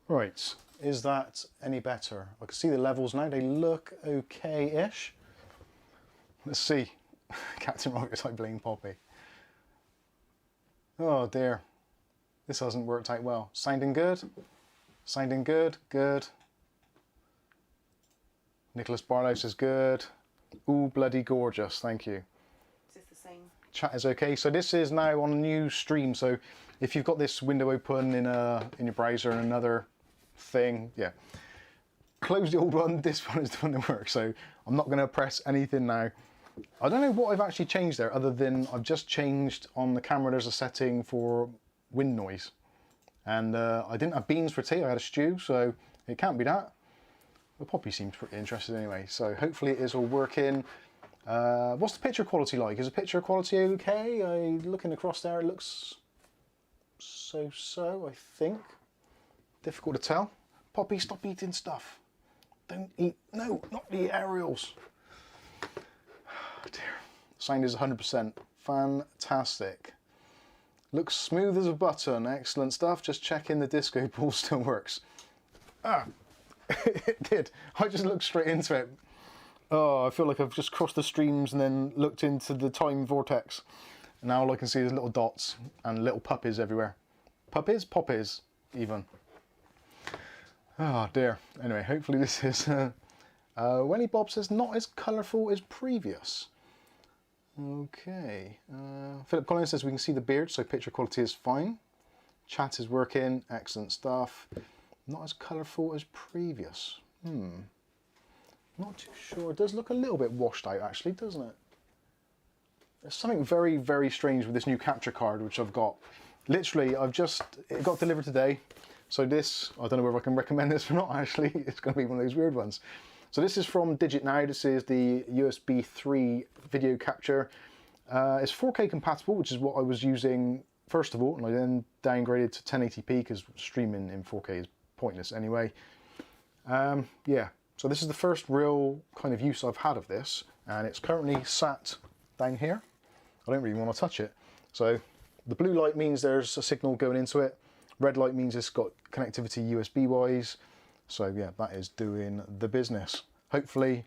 Right, is that any better? I can see the levels now, they look okay-ish. Let's see. Captain Rockets, I blame Poppy. Oh dear, this hasn't worked out well. Sounding good? Sounding good, good. Nicholas Barlow says good. Ooh, bloody gorgeous, thank you. Is this the same? Chat is okay. So this is now on a new stream, so if you've got this window open in your browser and another thing, yeah. Close the old one, this one is the one that works, so I'm not going to press anything now. I don't know what I've actually changed there, other than I've just changed on the camera, there's a setting for wind noise. And I didn't have beans for tea, I had a stew, so it can't be that. But Poppy seems pretty interested anyway, so hopefully it is all working. What's the picture quality like? Is the picture quality okay? Looking across there, it looks so-so, I think. Difficult to tell. Poppy, stop eating stuff. Don't eat, no, not the aerials. Oh dear. Sound is 100%. Fantastic. Looks smooth as a button. Excellent stuff. Just checking the disco ball still works. Ah, it did. I just looked straight into it. Oh, I feel like I've just crossed the streams and then looked into the time vortex. And now all I can see is little dots and little puppies everywhere. Puppies? Poppies, even. Oh dear. Anyway, hopefully this is... Wenny Bob says not as colourful as previous. Okay. Philip Collins says we can see the beard, so picture quality is fine. Chat is working. Excellent stuff. Not as colourful as previous. Not too sure. It does look a little bit washed out, actually, doesn't it? There's something very, very strange with this new capture card, which I've got. Literally, it got delivered today. So this, I don't know whether I can recommend this or not, actually. It's going to be one of those weird ones. So this is from Digit Now. This is the USB 3 video capture. It's 4K compatible, which is what I was using first of all, and I then downgraded to 1080p because streaming in 4K is pointless anyway. Yeah, so this is the first real kind of use I've had of this, and it's currently sat down here. I don't really want to touch it. So the blue light means there's a signal going into it. Red light means it's got connectivity USB wise. So yeah, that is doing the business. Hopefully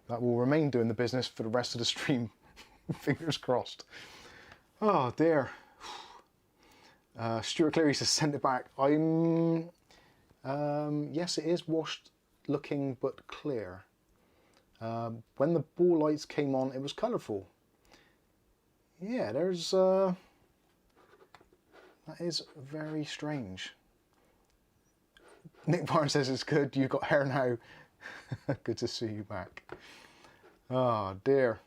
that will remain doing the business for the rest of the stream. Fingers crossed. Oh dear. Stuart Cleary says send it back. Yes, it is washed looking but clear. When the ball lights came on, it was colourful. Yeah, there's that is very strange. Nick Barnes says it's good, you've got hair now. Good to see you back. Oh dear.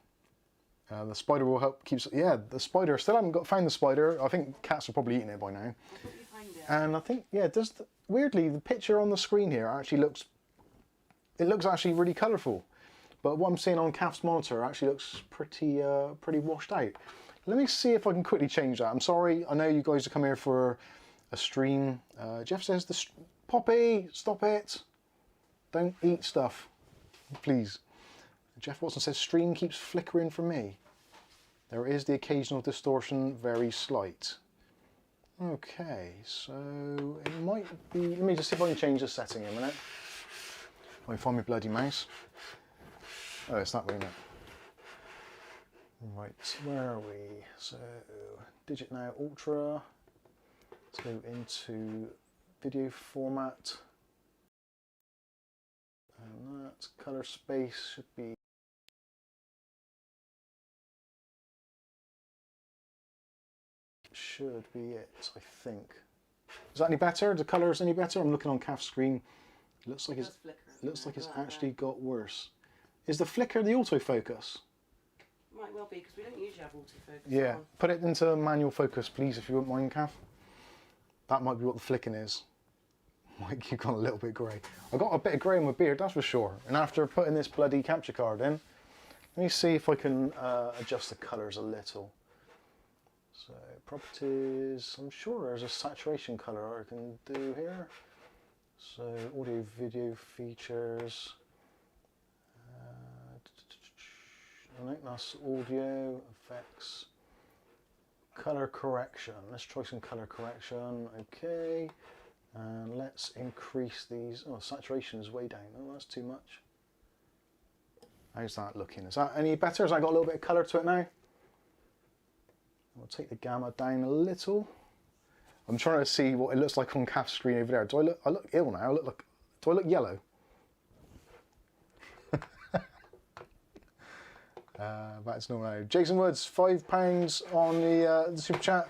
The spider will help keep... Yeah, the spider, still haven't found the spider. I think cats are probably eating it by now. And I think, yeah, weirdly, the picture on the screen here actually looks... It looks actually really colourful. But what I'm seeing on Caf's monitor actually looks pretty washed out. Let me see if I can quickly change that. I'm sorry, I know you guys have come here for a stream. Jeff says, Poppy, stop it. Don't eat stuff, please. Jeff Watson says, stream keeps flickering for me. There is the occasional distortion, very slight. Okay, so it might be... Let me just see if I can change the setting in a minute. Let me find my bloody mouse. Oh, it's that way, isn't it? Right, where are we? So, Digit Now Ultra. Let's go into video format. And that colour space should be... Should be it, I think. Is that any better? The colours any better? I'm looking on Caf's screen. It looks like it's actually got worse. Is the flicker the autofocus? Might well be, because we don't usually have autofocus. Yeah, put it into manual focus, please, if you wouldn't mind, Caf. That might be what the flicking is. Mike, you've gone a little bit grey. I got a bit of grey on my beard, that's for sure. And after putting this bloody capture card in, let me see if I can adjust the colours a little. So, properties, I'm sure there's a saturation colour I can do here. So, audio, video, features. I think that's audio, effects, colour correction. Let's try some colour correction. Okay. And let's increase these. Oh, saturation is way down. Oh, that's too much. How's that looking? Is that any better? Has that got a little bit of colour to it now? We'll take the gamma down a little. I'm trying to see what it looks like on Kath's screen over there. Do I look ill now? Do I look yellow? That's normal now. Jason Woods, £5 on the super chat.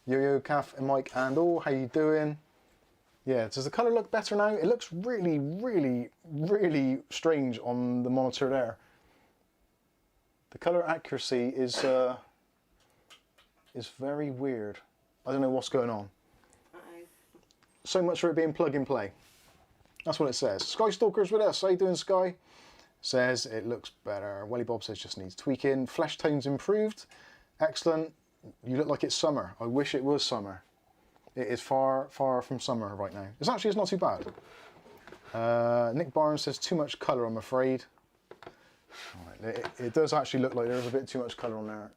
Yo-Yo, Kath and Mike and all, how you doing? Yeah, does the colour look better now? It looks really, really, really strange on the monitor there. The colour accuracy is very weird. I don't know what's going on. So much for it being plug and play. That's what it says. Sky Stalker's with us. How you doing, Sky? Says it looks better. Welly Bob says just needs tweaking. Flesh tone's improved. Excellent. You look like it's summer. I wish it was summer. It is far, far from summer right now. It's not too bad. Nick Barnes says too much colour, I'm afraid. Right, it does actually look like there's a bit too much colour on there.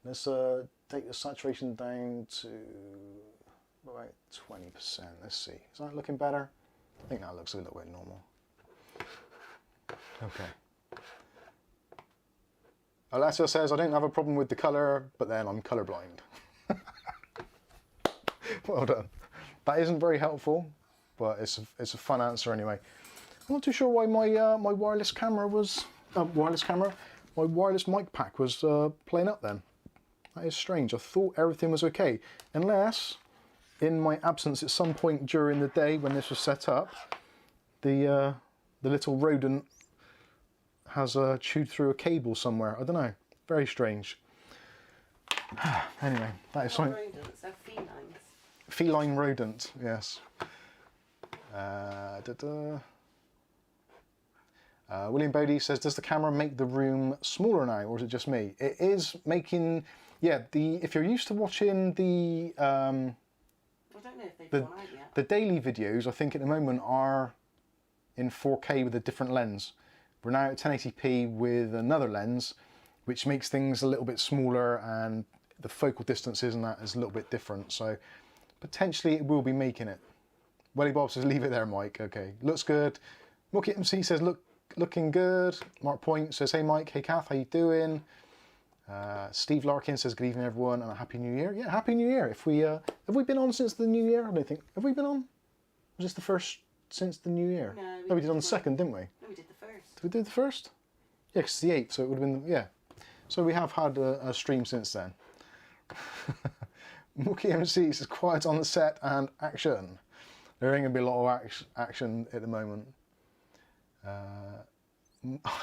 Let's take the saturation down to about 20%. Let's see. Is that looking better? I think that looks a little bit normal. Okay. Alessio says, I don't have a problem with the colour, but then I'm colourblind. Well done. That isn't very helpful, but it's a fun answer anyway. I'm not too sure why my wireless camera was... my wireless mic pack was playing up then. That is strange. I thought everything was okay. Unless, in my absence at some point during the day when this was set up, the little rodent has chewed through a cable somewhere. I don't know. Very strange. Anyway, that is something. Rodents, they're felines. Feline rodent, yes. William Bodie says, does the camera make the room smaller now, or is it just me? It is making, yeah, if you're used to watching the... I don't know if they've gone out yet. The daily videos, I think at the moment, are in 4K with a different lens. We're now at 1080p with another lens, which makes things a little bit smaller, and the focal distances and that is a little bit different. So potentially it will be making it. Welly Bob says, leave it there, Mike. Okay, looks good. Mookie MC says, looking good. Mark Point says, hey Mike, hey Kath, how you doing? Steve Larkin says, good evening everyone and a happy new year. Yeah, happy new year. Have we been on since the new year? I don't think. Have we been on? Was this the first since the new year? No, we did on the second, didn't we? No, we did the first. Did we do the first? Yeah, 'cause it's the 8th, so it would have been, yeah. So we have had a stream since then. Mookie MC says, quiet on the set and action. There ain't going to be a lot of action at the moment.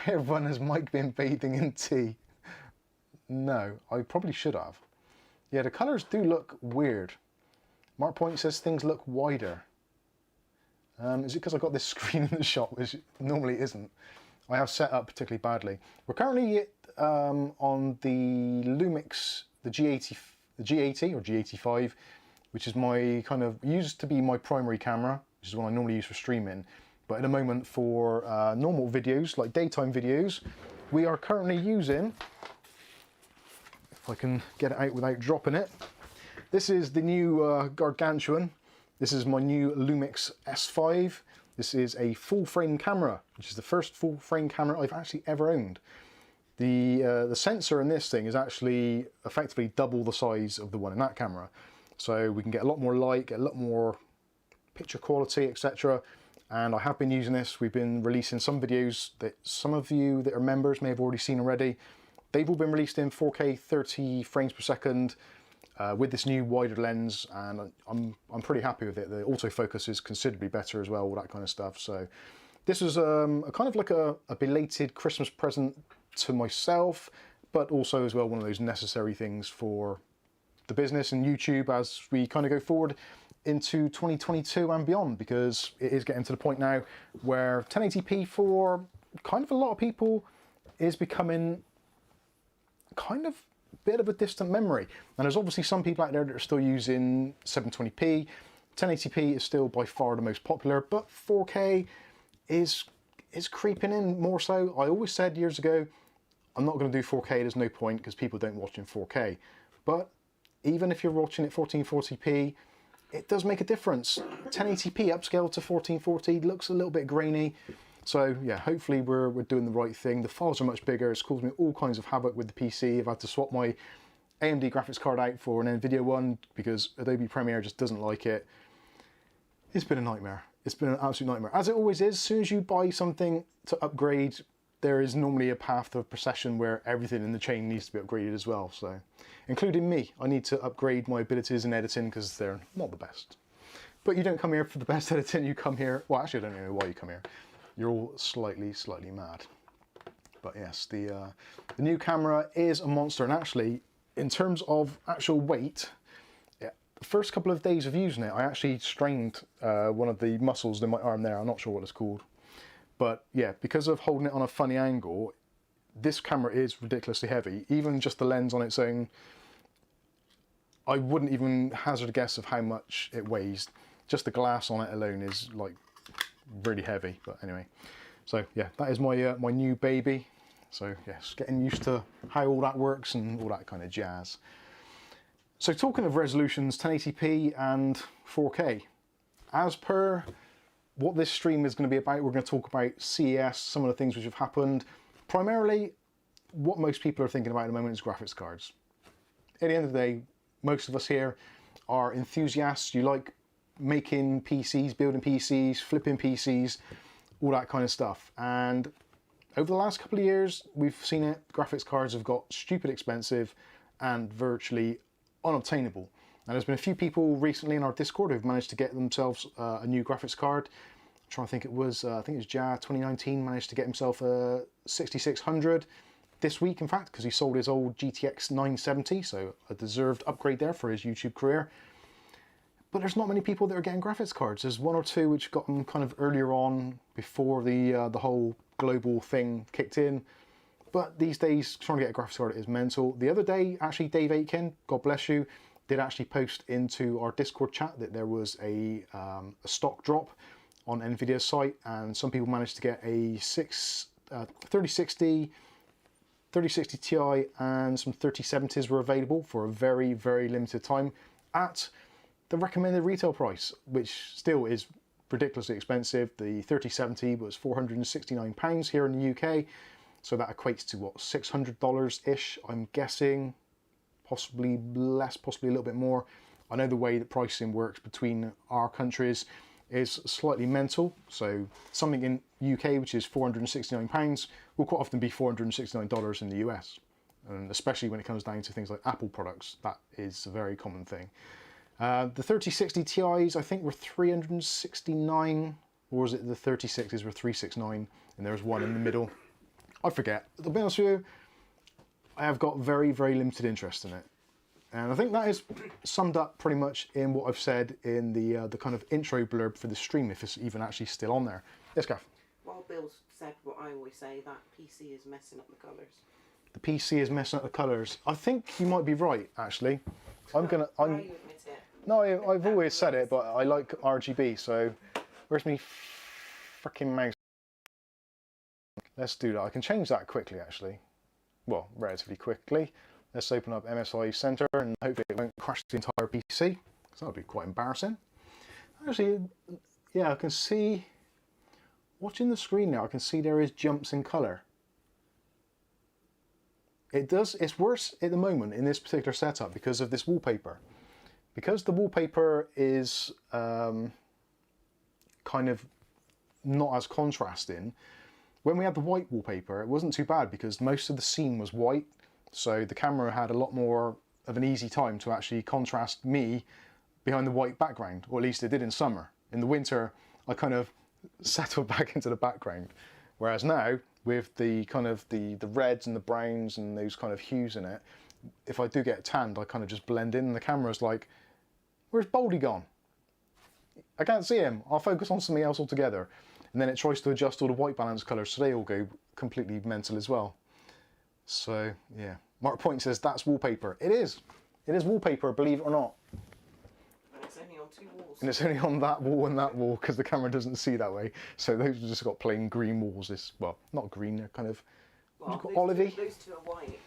Everyone has Mike been bathing in tea? No, I probably should have. Yeah, the colours do look weird. Mark Point says things look wider. Is it because I've got this screen in the shop, which normally isn't? I have set up particularly badly. We're currently on the Lumix, the G80 or G85, which is my used to be my primary camera, which is what I normally use for streaming. But at the moment for normal videos, like daytime videos, we are currently using, if I can get it out without dropping it, this is the new gargantuan. This is my new Lumix S5. This is a full frame camera, which is the first full frame camera I've actually ever owned. The sensor in this thing is actually effectively double the size of the one in that camera. So we can get a lot more light, get a lot more picture quality, etc. And I have been using this. We've been releasing some videos that some of you that are members may have already seen already. They've all been released in 4K 30 frames per second with this new wider lens, and I'm pretty happy with it. The autofocus is considerably better as well, all that kind of stuff. So this was a kind of like a belated Christmas present to myself, but also as well one of those necessary things for the business and YouTube as we kind of go forward into 2022 and beyond, because it is getting to the point now where 1080p for kind of a lot of people is becoming kind of a bit of a distant memory. And there's obviously some people out there that are still using 720p. 1080p is still by far the most popular, but 4K is creeping in more so. I always said years ago, I'm not going to do 4K, there's no point because people don't watch in 4K. But even if you're watching at 1440p, it does make a difference. 1080p upscale to 1440 looks a little bit grainy. So yeah, hopefully we're doing the right thing. The files are much bigger. It's caused me all kinds of havoc with the PC. I've had to swap my AMD graphics card out for an Nvidia one because Adobe Premiere just doesn't like it. It's been a nightmare. It's been an absolute nightmare. As it always is, as soon as you buy something to upgrade, there is normally a path of procession where everything in the chain needs to be upgraded as well. So, including me, I need to upgrade my abilities in editing because they're not the best. But you don't come here for the best editing, you come here, well actually I don't know why you come here. You're all slightly mad. But yes, the new camera is a monster, and actually, in terms of actual weight, yeah, the first couple of days of using it, I actually strained one of the muscles in my arm there. I'm not sure what it's called. But yeah, because of holding it on a funny angle, this camera is ridiculously heavy. Even just the lens on its own, I wouldn't even hazard a guess of how much it weighs. Just the glass on it alone is like really heavy. But anyway, so yeah, that is my my new baby. So yes, getting used to how all that works and all that kind of jazz. So talking of resolutions, 1080p and 4K, as per what this stream is going to be about, we're going to talk about CES, some of the things which have happened. Primarily, what most people are thinking about at the moment is graphics cards. At the end of the day, most of us here are enthusiasts. You like making PCs, building PCs, flipping PCs, all that kind of stuff. And over the last couple of years, we've seen it. Graphics cards have got stupid expensive and virtually unobtainable. And there's been a few people recently in our Discord who've managed to get themselves a new graphics card. I'm trying to think, it was Ja 2019 managed to get himself a 6600 this week, in fact, because he sold his old GTX 970, so a deserved upgrade there for his YouTube career. But there's not many people that are getting graphics cards. There's one or two which got them kind of earlier on, before the whole global thing kicked in. But these days, trying to get a graphics card is mental. The other day, actually, Dave Aitken, God bless you, did actually post into our Discord chat that there was a stock drop on Nvidia's site, and some people managed to get a 3060 Ti and some 3070s were available for a very, very limited time at the recommended retail price, which still is ridiculously expensive. The 3070 was £469 here in the UK, so that equates to what, $600-ish, I'm guessing. Possibly less, possibly a little bit more. I know the way that pricing works between our countries is slightly mental. So something in UK which is £469 will quite often be $469 in the US. And especially when it comes down to things like Apple products, that is a very common thing. The 3060 Ti's I think were $369, or was it the 36s were $369 and there was one in the middle? I forget. To be honest with you, I have got very, very limited interest in it. And I think that is summed up pretty much in what I've said in the kind of intro blurb for the stream, if it's even actually still on there. Yes, Gav? Well, Bill's said what I always say, that PC is messing up the colours. The PC is messing up the colours. I think you might be right, actually. Now you admit it. No, I've always said it, but I like RGB, so where's me freaking mouse? Let's do that. I can change that quickly, actually. Well, relatively quickly. Let's open up MSI Center and hopefully it won't crash the entire PC, because that would be quite embarrassing. Actually, yeah, I can see, watching the screen now, I can see there is jumps in color. It's worse at the moment in this particular setup because of this wallpaper. Because the wallpaper is kind of not as contrasting, when we had the white wallpaper, it wasn't too bad because most of the scene was white. So the camera had a lot more of an easy time to actually contrast me behind the white background, or at least it did in summer. In the winter, I kind of settled back into the background. Whereas now, with the kind of the reds and the browns and those kind of hues in it, if I do get tanned, I kind of just blend in and the camera's like, where's Baldy gone? I can't see him. I'll focus on something else altogether. And then it tries to adjust all the white balance colours so they all go completely mental as well. So, yeah. Mark Point says, that's wallpaper. It is. It is wallpaper, believe it or not. And it's only on 2 walls. And it's only on that wall, because the camera doesn't see that way. So those have just got plain green walls. This, well, not green, they're kind of, olivey. Those two are white.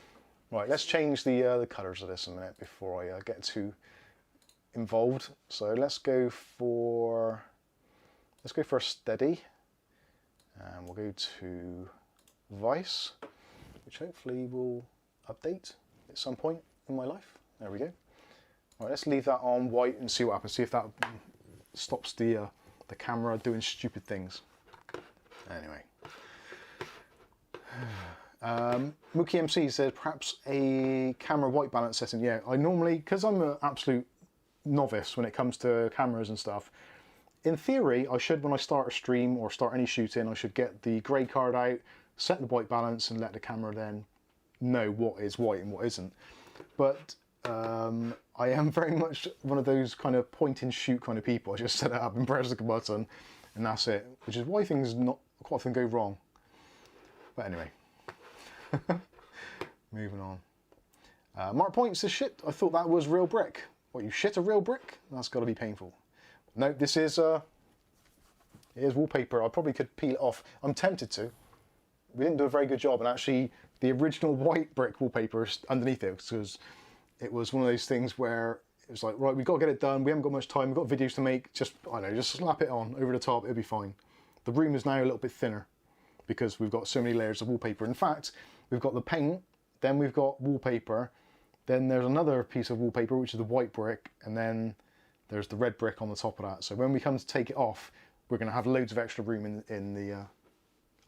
Right, let's change the colours of this a minute before I get too involved. So let's go for a steady, and we'll go to Vice, which hopefully will update at some point in my life. There we go. All right, let's leave that on white and see what happens. See if that stops the camera doing stupid things. Anyway. Mookie MC said perhaps a camera white balance setting. Yeah, I normally, because I'm an absolute novice when it comes to cameras and stuff, in theory I should, when I start a stream or start any shooting, I should get the grey card out, set the white balance and let the camera then know what is white and what isn't. But I am very much one of those kind of point and shoot kind of people. I just set it up and press the button and that's it, which is why things not quite often go wrong. But anyway, moving on. Mark Point says, shit, I thought that was real brick. What, you shit a real brick? That's got to be painful. No, this is it is wallpaper. I probably could peel it off. I'm tempted to. We didn't do a very good job, and actually the original white brick wallpaper is underneath it, because it was one of those things where it was like, right, we've got to get it done. We haven't got much time. We've got videos to make. Just, I don't know, just slap it on over the top. It'll be fine. The room is now a little bit thinner because we've got so many layers of wallpaper. In fact, we've got the paint, then we've got wallpaper, then there's another piece of wallpaper, which is the white brick, and then there's the red brick on the top of that. So when we come to take it off, we're going to have loads of extra room in the,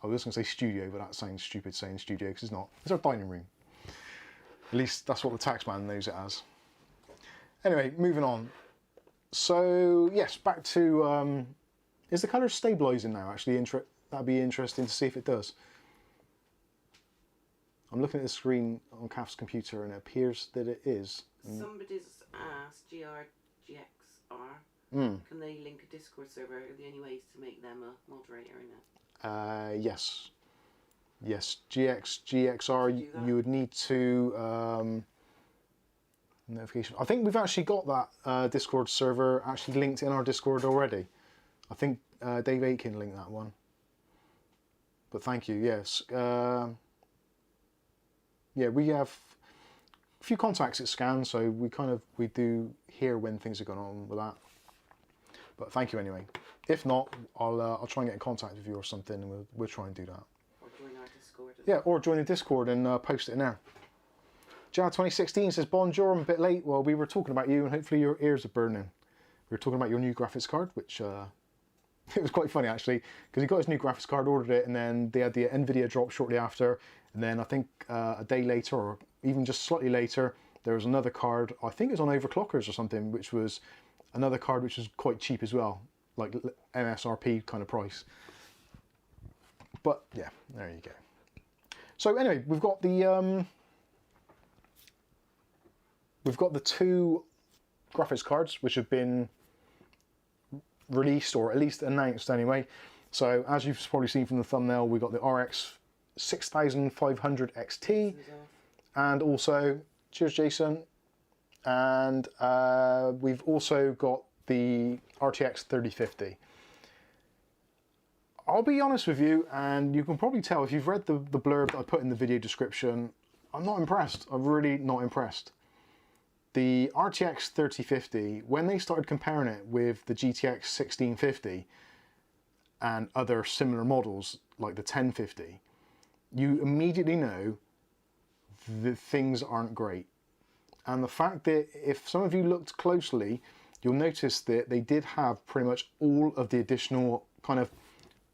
I was going to say studio, but that sounds stupid saying studio, because it's not. It's our dining room. At least that's what the taxman knows it as. Anyway, moving on. So yes, back to, is the colour stabilising now? Actually, that'd be interesting to see if it does. I'm looking at the screen on Kath's computer and it appears that it is. Somebody's asked GXR, can they link a Discord server? Are there any ways to make them a moderator in it? Yes. Yes, GXR, you would need to notification. I think we've actually got that Discord server actually linked in our Discord already. I think Dave Aitken linked that one. But thank you, yes. Yeah, we have a few contacts at Scan, so we do hear when things are going on with that. But thank you anyway. If not, I'll try and get in contact with you or something, and we'll try and do that. Or join our Discord. Yeah, or join the Discord and post it in there. Jad2016 says, bonjour, I'm a bit late. Well, we were talking about you, and hopefully your ears are burning. We were talking about your new graphics card, which it was quite funny actually, because he got his new graphics card, ordered it, and then they had the Nvidia drop shortly after, and then I think a day later, or even just slightly later, there was another card, I think it was on Overclockers or something, which was another card which was quite cheap as well, like MSRP kind of price. But yeah, there you go. So anyway, we've got the two graphics cards which have been released, or at least announced anyway. So as you've probably seen from the thumbnail, we've got the RX6500XT, and also, cheers Jason, and we've also got the RTX 3050. I'll be honest with you, and you can probably tell if you've read the blurb that I put in the video description, I'm not impressed. I'm really not impressed. The RTX 3050, when they started comparing it with the GTX 1650 and other similar models like the 1050, you immediately know that things aren't great. And the fact that if some of you looked closely, you'll notice that they did have pretty much all of the additional kind of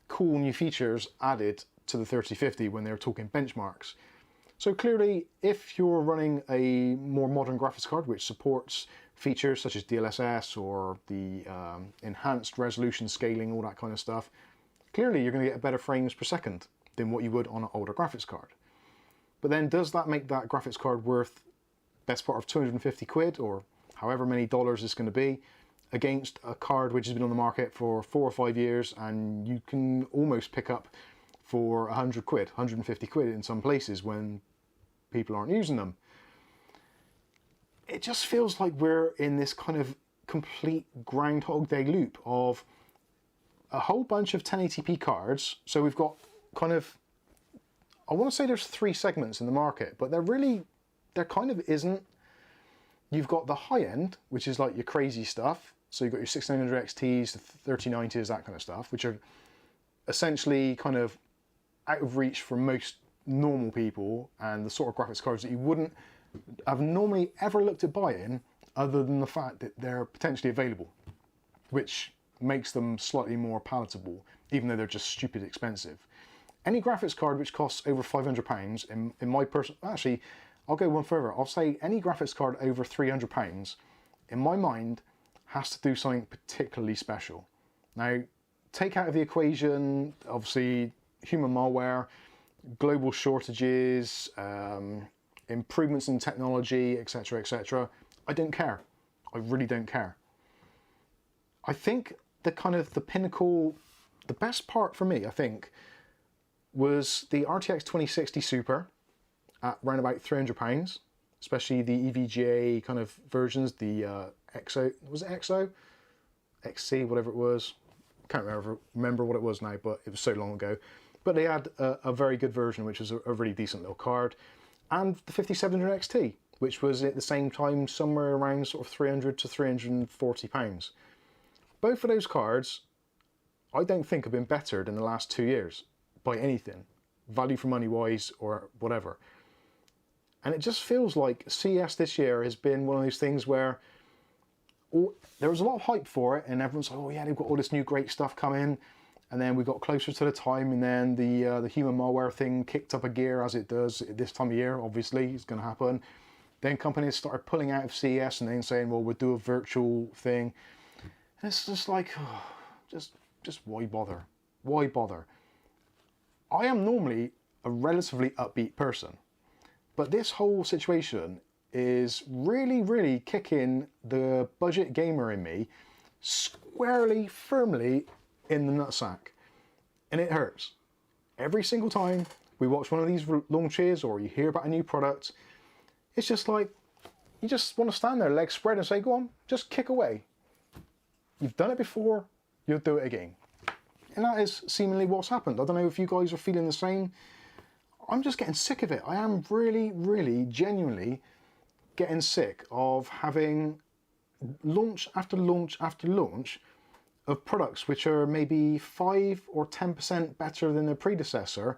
cool new features added to the 3050 when they were talking benchmarks. So clearly, if you're running a more modern graphics card which supports features such as DLSS or the enhanced resolution scaling, all that kind of stuff, clearly you're going to get better frames per second than what you would on an older graphics card. But then does that make that graphics card worth best part of 250 quid or however many dollars it's going to be against a card which has been on the market for 4 or 5 years and you can almost pick up for 100 quid, 150 quid in some places when people aren't using them? It just feels like we're in this kind of complete Groundhog Day loop of a whole bunch of 1080p cards. So we've got kind of, I want to say there's 3 segments in the market, but there kind of isn't. you've got the high end, which is like your crazy stuff. So you've got your 1600 XTs, the 3090s, that kind of stuff, which are essentially kind of out of reach for most normal people, and the sort of graphics cards that you wouldn't have normally ever looked at buying other than the fact that they're potentially available, which makes them slightly more palatable, even though they're just stupid expensive. Any graphics card which costs over £500, in my actually, I'll go one further. I'll say any graphics card over £300, in my mind, has to do something particularly special. Now, take out of the equation, obviously, human malware, global shortages, improvements in technology, etc., etc. I don't care. I really don't care. I think the kind of the pinnacle, the best part for me, I think, was the RTX 2060 Super at around about £300, especially the EVGA kind of versions, the XO, was it XO? XC, whatever it was. Can't remember what it was now, but it was so long ago. But they had a very good version, which was a really decent little card. And the 5700 XT, which was at the same time somewhere around sort of £300 to £340. Both of those cards, I don't think have been bettered in the last 2 years by anything, value for money wise or whatever. And it just feels like CES this year has been one of those things where there was a lot of hype for it, and everyone's like, oh yeah, they've got all this new great stuff coming. And then we got closer to the time, and then the human malware thing kicked up a gear, as it does at this time of year. Obviously, it's going to happen. Then companies started pulling out of CES and then saying, well, we'll do a virtual thing. And it's just like, oh, just why bother? Why bother? I am normally a relatively upbeat person, but this whole situation is really, really kicking the budget gamer in me squarely, firmly in the nutsack. And it hurts. Every single time we watch one of these launches or you hear about a new product, it's just like, you just want to stand there, legs spread, and say, go on, just kick away. You've done it before, you'll do it again. And that is seemingly what's happened. I don't know if you guys are feeling the same. I'm just getting sick of it. I am really, really, genuinely getting sick of having launch after launch after launch of products which are maybe 5 or 10% better than their predecessor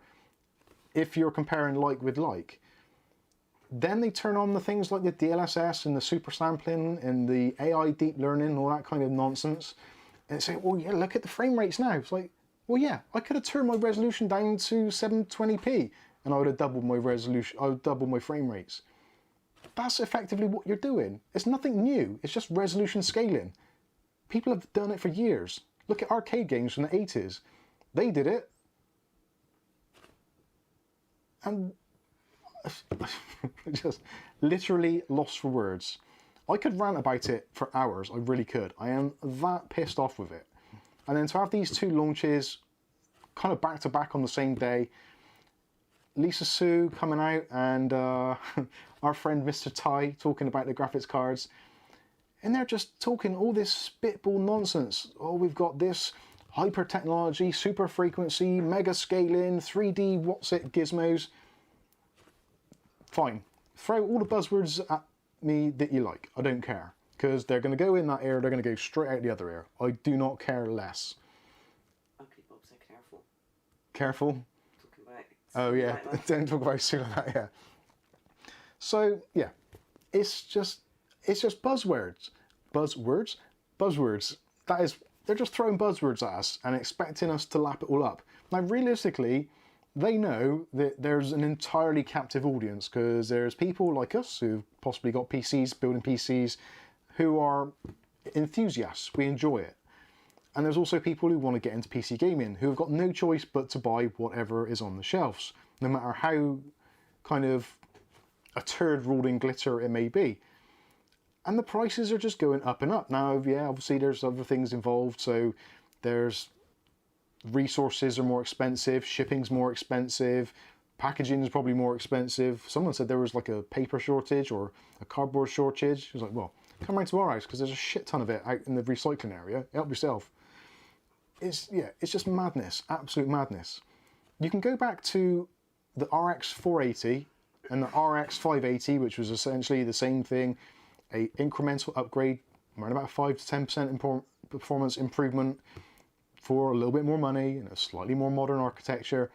if you're comparing like with like. Then they turn on the things like the DLSS and the super sampling and the AI deep learning and all that kind of nonsense, and say, well, yeah, look at the frame rates now. It's like, well, yeah, I could have turned my resolution down to 720p and I would have doubled my resolution, I would double my frame rates. That's effectively what you're doing. It's nothing new. It's just resolution scaling. People have done it for years. Look at arcade games from the 80s. They did it. And just literally lost for words. I could rant about it for hours. I really could. I am that pissed off with it. And then to have these two launches kind of back to back on the same day, Lisa Su coming out and our friend Mr. Tai talking about the graphics cards, and they're just talking all this spitball nonsense. Oh, we've got this hyper technology, super frequency, mega scaling, 3D what's it gizmos. Fine, throw all the buzzwords at me that you like. I don't care, because they're going to go in that ear, they're going to go straight out the other ear. I do not care less. Okay, Bob, so careful. Careful? Oh yeah, like don't talk about Sue like that, yeah. So yeah, it's just buzzwords. Buzzwords. That is, they're just throwing buzzwords at us and expecting us to lap it all up. Now realistically, they know that there's an entirely captive audience, because there's people like us who've possibly got PCs, building PCs, who are enthusiasts. We enjoy it. And there's also people who want to get into PC gaming, who have got no choice but to buy whatever is on the shelves, no matter how kind of a turd rolled in glitter it may be. And the prices are just going up and up. Now, yeah, obviously there's other things involved, so there's resources are more expensive, shipping's more expensive, packaging is probably more expensive. Someone said there was like a paper shortage or a cardboard shortage. It was like, well, come round to our house because there's a shit ton of it out in the recycling area. Help yourself. It's just madness, absolute madness. You can go back to the RX480 and the RX580, which was essentially the same thing, a incremental upgrade, around about 5 to 10% performance improvement for a little bit more money and a slightly more modern architecture.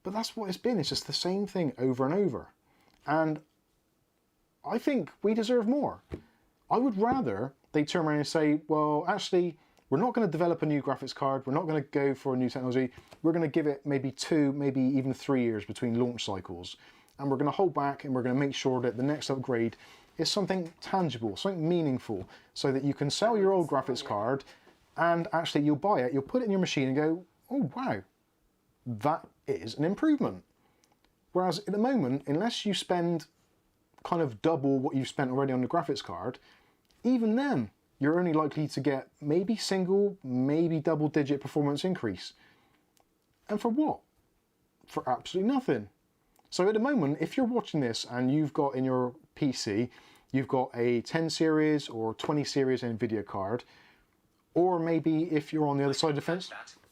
But that's what it's been. It's just the same thing over and over. And I think we deserve more. I would rather they turn around and say, well, actually, we're not going to develop a new graphics card. We're not going to go for a new technology. We're going to give it maybe 2, maybe even 3 years between launch cycles. And we're going to hold back and we're going to make sure that the next upgrade is something tangible, something meaningful, so that you can sell your old graphics card and actually you'll buy it, you'll put it in your machine and go, oh wow, that is an improvement. Whereas at the moment, unless you spend kind of double what you've spent already on the graphics card, even then, you're only likely to get maybe single, maybe double-digit performance increase. And for what? For absolutely nothing. So at the moment, if you're watching this and you've got in your PC, you've got a 10 series or 20 series Nvidia card, or maybe if you're on the other side of the fence...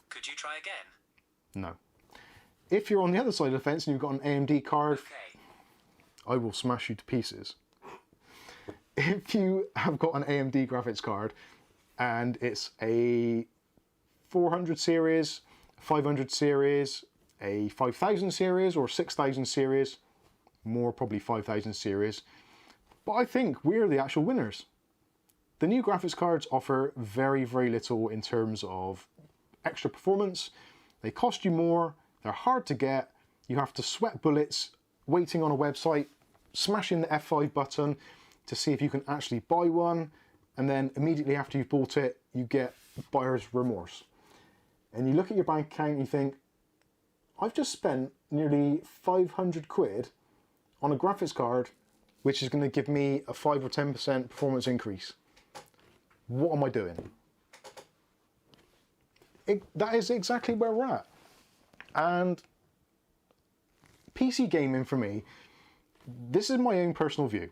Could you try again? No. If you're on the other side of the fence and you've got an AMD card, Okay. I will smash you to pieces. If you have got an AMD graphics card and it's a 400 series, 500 series, a 5000 series or 6000 series, more probably 5000 series, but I think we're the actual winners. The new graphics cards offer very, very little in terms of extra performance. They cost you more, they're hard to get, you have to sweat bullets waiting on a website, smashing the F5 button to see if you can actually buy one, and then immediately after you've bought it, you get buyer's remorse. And you look at your bank account and you think, I've just spent nearly 500 quid on a graphics card which is going to give me a 5 or 10% performance increase. What am I doing? That is exactly where we're at. And PC gaming for me, this is my own personal view.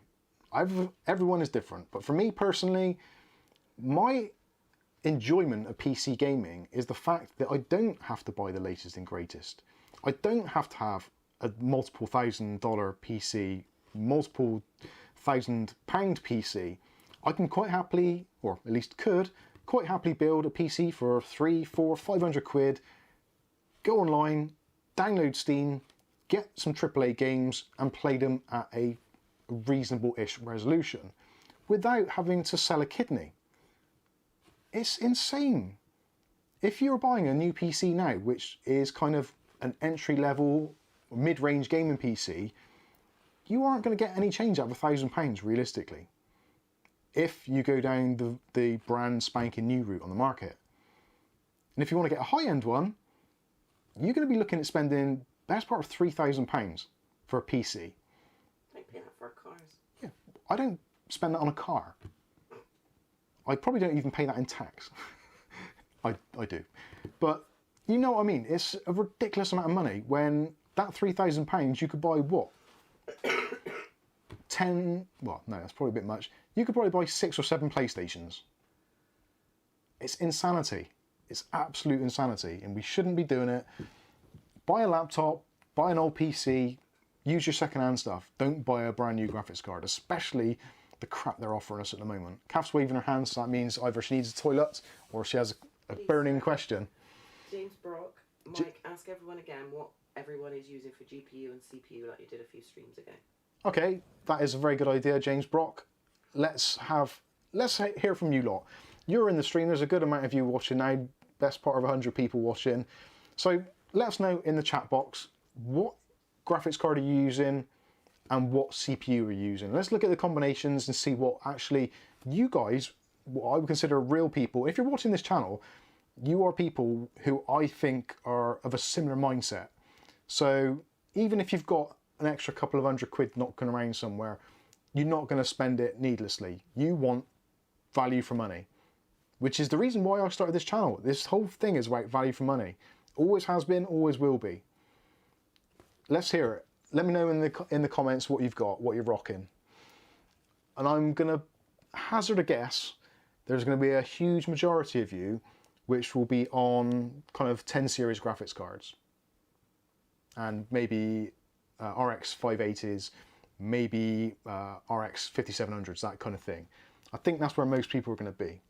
Everyone is different, but for me personally, my enjoyment of PC gaming is the fact that I don't have to buy the latest and greatest. I don't have to have a multiple $1,000 PC, multiple £1,000 PC. I can quite happily, or at least could, quite happily build a PC for 300, 400, 500 quid, go online, download Steam, get some AAA games and play them at a reasonable-ish resolution without having to sell a kidney. It's insane. If you're buying a new PC now, which is kind of an entry-level, mid-range gaming PC, you aren't going to get any change out of £1,000 realistically. If you go down the brand spanking new route on the market. And if you want to get a high-end one, you're going to be looking at spending best part of £3,000 for a PC. I pay that for cars. Yeah, I don't spend that on a car. I probably don't even pay that in tax. I do. But you know what I mean? It's a ridiculous amount of money when that £3,000 you could buy what? 10, well, no, that's probably a bit much. You could probably buy 6 or 7 PlayStations. It's insanity. It's absolute insanity, and we shouldn't be doing it. Buy a laptop, buy an old PC, use your second-hand stuff. Don't buy a brand new graphics card, especially the crap they're offering us at the moment. Kath's waving her hands, so that means either she needs a toilet or she has a burning question. James Brock, Mike, ask everyone again what everyone is using for GPU and CPU like you did a few streams ago. Okay, that is a very good idea, James Brock. Let's hear from you lot. You're in the stream, there's a good amount of you watching now, best part of 100 people watching. So let us know in the chat box what graphics card are you using and what CPU are you using. Let's look at the combinations and see what actually you guys, what I would consider real people. If you're watching this channel, you are people who I think are of a similar mindset. So even if you've got an extra couple of £100 knocking around somewhere, you're not going to spend it needlessly. You want value for money, which is the reason why I started this channel. This whole thing is about value for money. Always has been, always will be. Let's hear it. Let me know in the comments what you've got, what you're rocking. And I'm going to hazard a guess. There's going to be a huge majority of you which will be on kind of 10 series graphics cards. And maybe RX580s, maybe RX5700s, that kind of thing. I think that's where most people are going to be.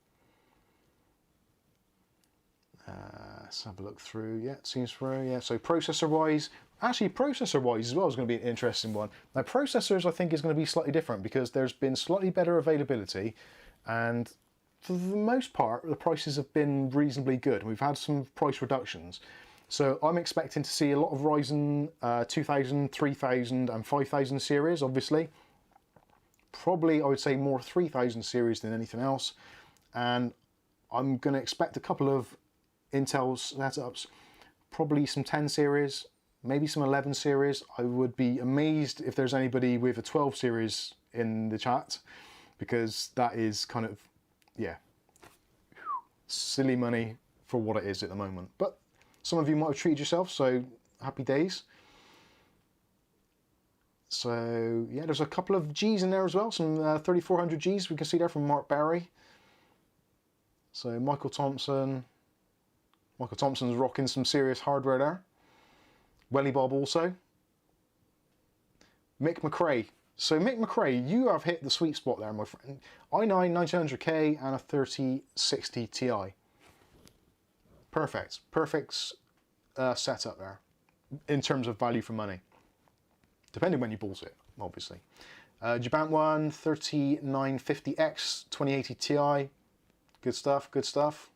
Let's have a look through. Yeah, it seems through. Yeah, so processor-wise, actually processor-wise as well is going to be an interesting one. Now processors I think is going to be slightly different because there's been slightly better availability, and for the most part the prices have been reasonably good. We've had some price reductions. So I'm expecting to see a lot of Ryzen 2000, 3000 and 5000 series, obviously. Probably I would say more 3000 series than anything else. And I'm going to expect a couple of Intel setups, probably some 10 series, maybe some 11 series. I would be amazed if there's anybody with a 12 series in the chat, because that is kind of, yeah, silly money for what it is at the moment. But some of you might have treated yourself, so happy days. So yeah, there's a couple of Gs in there as well, some 3400 Gs we can see there from Mark Barry. So Michael Thompson's rocking some serious hardware there. Welly Bob also. Mick McRae. So Mick McRae, you have hit the sweet spot there, my friend. i9 1900K and a 3060 Ti. Perfect. Perfect setup there in terms of value for money. Depending when you bought it, obviously. Jabant one 3950X 2080 Ti. Good stuff, good stuff.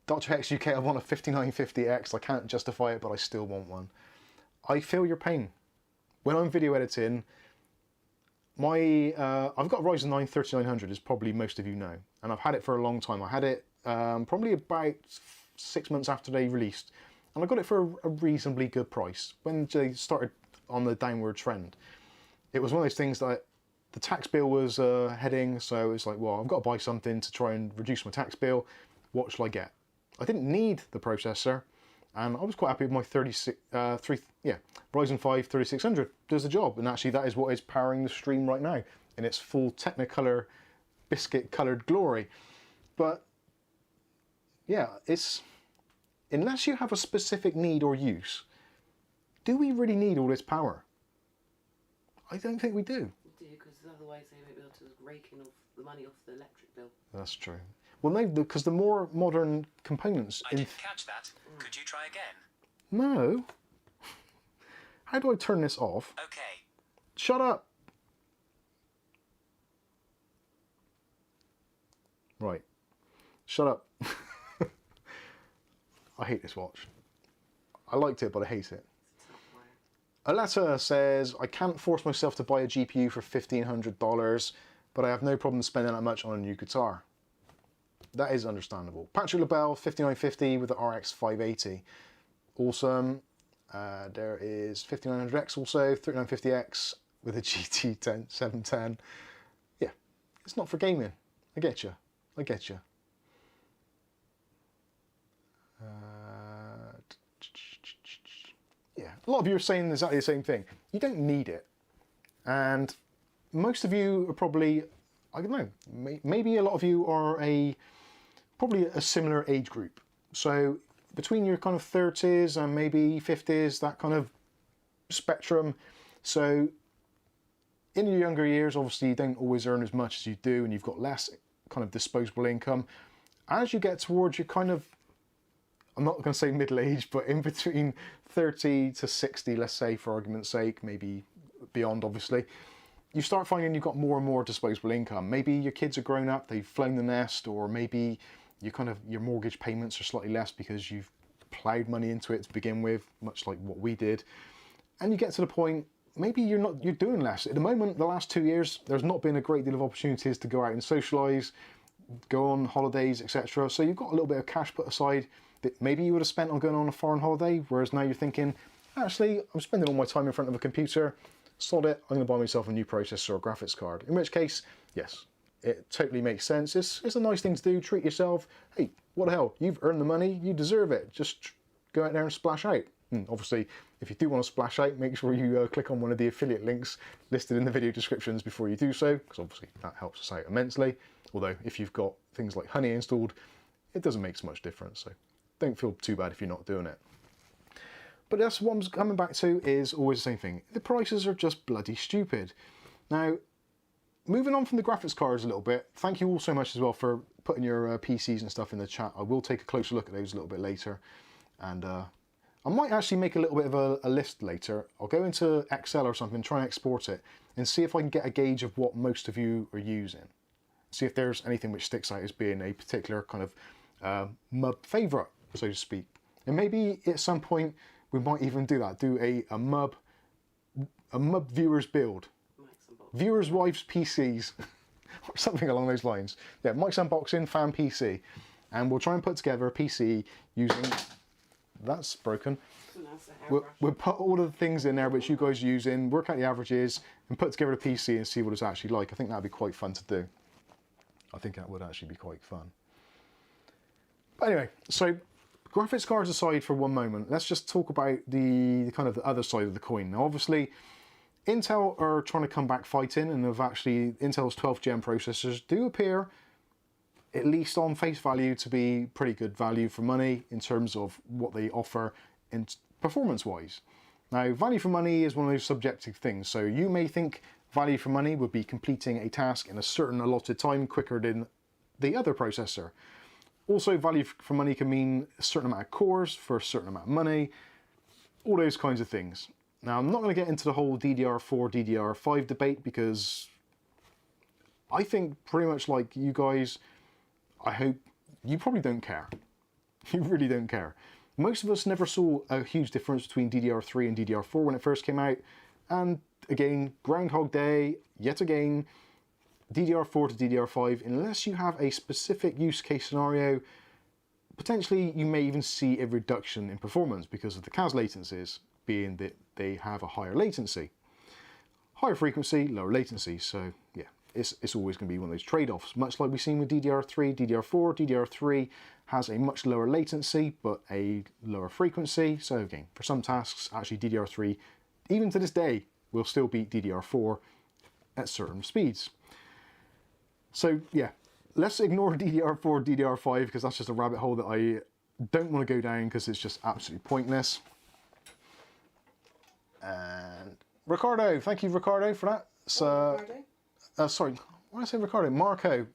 Dr. X UK, I want a 5950X. I can't justify it, but I still want one. I feel your pain. When I'm video editing, I've got a Ryzen 9 3900, as probably most of you know, and I've had it for a long time. I had it probably about 6 months after they released, and I got it for a reasonably good price when they started on the downward trend. It was one of those things that the tax bill was heading, so it's like, well, I've got to buy something to try and reduce my tax bill. What shall I get? I didn't need the processor, and I was quite happy with my Ryzen 5 3600. Does the job, and actually that is what is powering the stream right now in its full Technicolor biscuit coloured glory. But yeah, it's, unless you have a specific need or use, do we really need all this power? I don't think we do. We do, because otherwise they won't be able to rake in the money off the electric bill. That's true. Well, no, because the more modern components... I didn't catch that. Could you try again? No. How do I turn this off? Okay. Shut up! Right. Shut up. I hate this watch. I liked it, but I hate it. Aletta says, I can't force myself to buy a GPU for $1,500, but I have no problem spending that much on a new guitar. That is understandable. Patrick LaBelle, 5950 with the RX580. Awesome. There is 5900X also, 3950X with a GT710. Yeah, it's not for gaming. I get you. I get you. Yeah, a lot of you are saying exactly the same thing. You don't need it. And most of you are probably, I don't know, maybe a lot of you are probably a similar age group. So between your kind of 30s and maybe 50s, that kind of spectrum. So in your younger years, obviously you don't always earn as much as you do, and you've got less kind of disposable income. As you get towards your kind of, I'm not going to say middle age, but in between 30 to 60, let's say, for argument's sake, maybe beyond, obviously, you start finding you've got more and more disposable income. Maybe your kids are grown up, they've flown the nest, or maybe your mortgage payments are slightly less because you've ploughed money into it to begin with, much like what we did. And you get to the point, maybe you're doing less. At the moment, the last 2 years, there's not been a great deal of opportunities to go out and socialise, go on holidays, etc. So you've got a little bit of cash put aside that maybe you would have spent on going on a foreign holiday, whereas now you're thinking, actually, I'm spending all my time in front of a computer, sod it, I'm going to buy myself a new processor or graphics card. In which case, yes, it totally makes sense. It's a nice thing to do, treat yourself. Hey, what the hell, you've earned the money, you deserve it. Just go out there and splash out. Obviously, if you do want to splash out, make sure you click on one of the affiliate links listed in the video descriptions before you do so, because obviously that helps us out immensely. Although, if you've got things like Honey installed, it doesn't make so much difference, so don't feel too bad if you're not doing it. But that's what I'm coming back to, is always the same thing. The prices are just bloody stupid. Now, moving on from the graphics cards a little bit, thank you all so much as well for putting your PCs and stuff in the chat. I will take a closer look at those a little bit later. And I might actually make a little bit of a list later. I'll go into Excel or something, try and export it, and see if I can get a gauge of what most of you are using. See if there's anything which sticks out as being a particular kind of MUB favourite, so to speak. And maybe at some point we might even do that, do a MUB viewers build. Viewers' wives' PCs, or something along those lines. Yeah, Mike's Unboxing Fan PC. And we'll try and put together a PC using... That's broken. We'll put all of the things in there which you guys are using, work out the averages, and put together a PC and see what it's actually like. I think that'd be quite fun to do. I think that would actually be quite fun. But anyway, so graphics cards aside for one moment, let's just talk about the kind of the other side of the coin. Now, obviously, Intel are trying to come back fighting, and have actually Intel's 12th gen processors do appear, at least on face value, to be pretty good value for money in terms of what they offer in performance-wise. Now, value for money is one of those subjective things. So you may think value for money would be completing a task in a certain allotted time quicker than the other processor. Also, value for money can mean a certain amount of cores for a certain amount of money, all those kinds of things. Now, I'm not going to get into the whole DDR4, DDR5 debate, because I think pretty much like you guys, I hope you probably don't care. You really don't care. Most of us never saw a huge difference between DDR3 and DDR4 when it first came out. And again, Groundhog Day, yet again, DDR4 to DDR5, unless you have a specific use case scenario, potentially you may even see a reduction in performance because of the CAS latencies, being that they have a higher latency. Higher frequency, lower latency, so yeah, it's always going to be one of those trade-offs, much like we've seen with DDR3, DDR4. DDR3 has a much lower latency, but a lower frequency, so again, for some tasks, actually DDR3, even to this day, will still beat DDR4 at certain speeds. So yeah, let's ignore DDR4, DDR5, because that's just a rabbit hole that I don't want to go down because it's just absolutely pointless. And Ricardo, thank you Ricardo for that. So, sorry, why did I say Ricardo? Marco.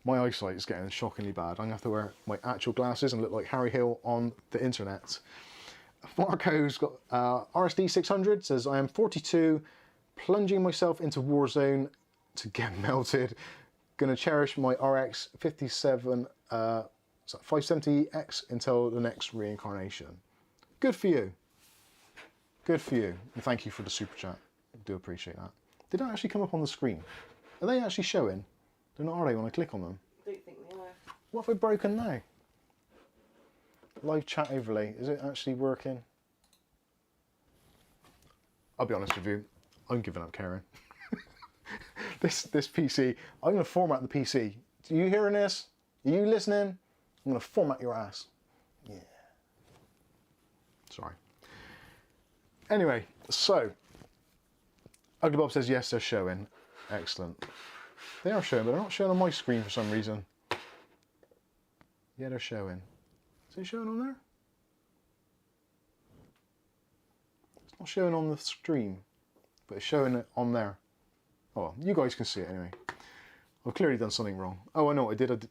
My eyesight is getting shockingly bad. I'm going to have to wear my actual glasses and look like Harry Hill on the internet. Marco's got RSD600, says, I am 42, plunging myself into Warzone to get melted. Gonna cherish my RX570X until the next reincarnation. Good for you. Good for you. And thank you for the super chat. I do appreciate that. They don't actually come up on the screen. Are they actually showing? They're not, are they, when I click on them? I don't think they are. What have I broken now? Live chat overlay. Is it actually working? I'll be honest with you. I'm giving up caring. This PC, I'm going to format the PC. Are you hearing this? Are you listening? I'm going to format your ass. Yeah. Sorry. Anyway, so Ugly Bob says yes, they're showing. Excellent. They are showing, but they're not showing on my screen for some reason. Yeah, they're showing. Is it showing on there? It's not showing on the stream, but it's showing it on there. Oh, well, you guys can see it anyway. I've clearly done something wrong. Oh, I know what I did.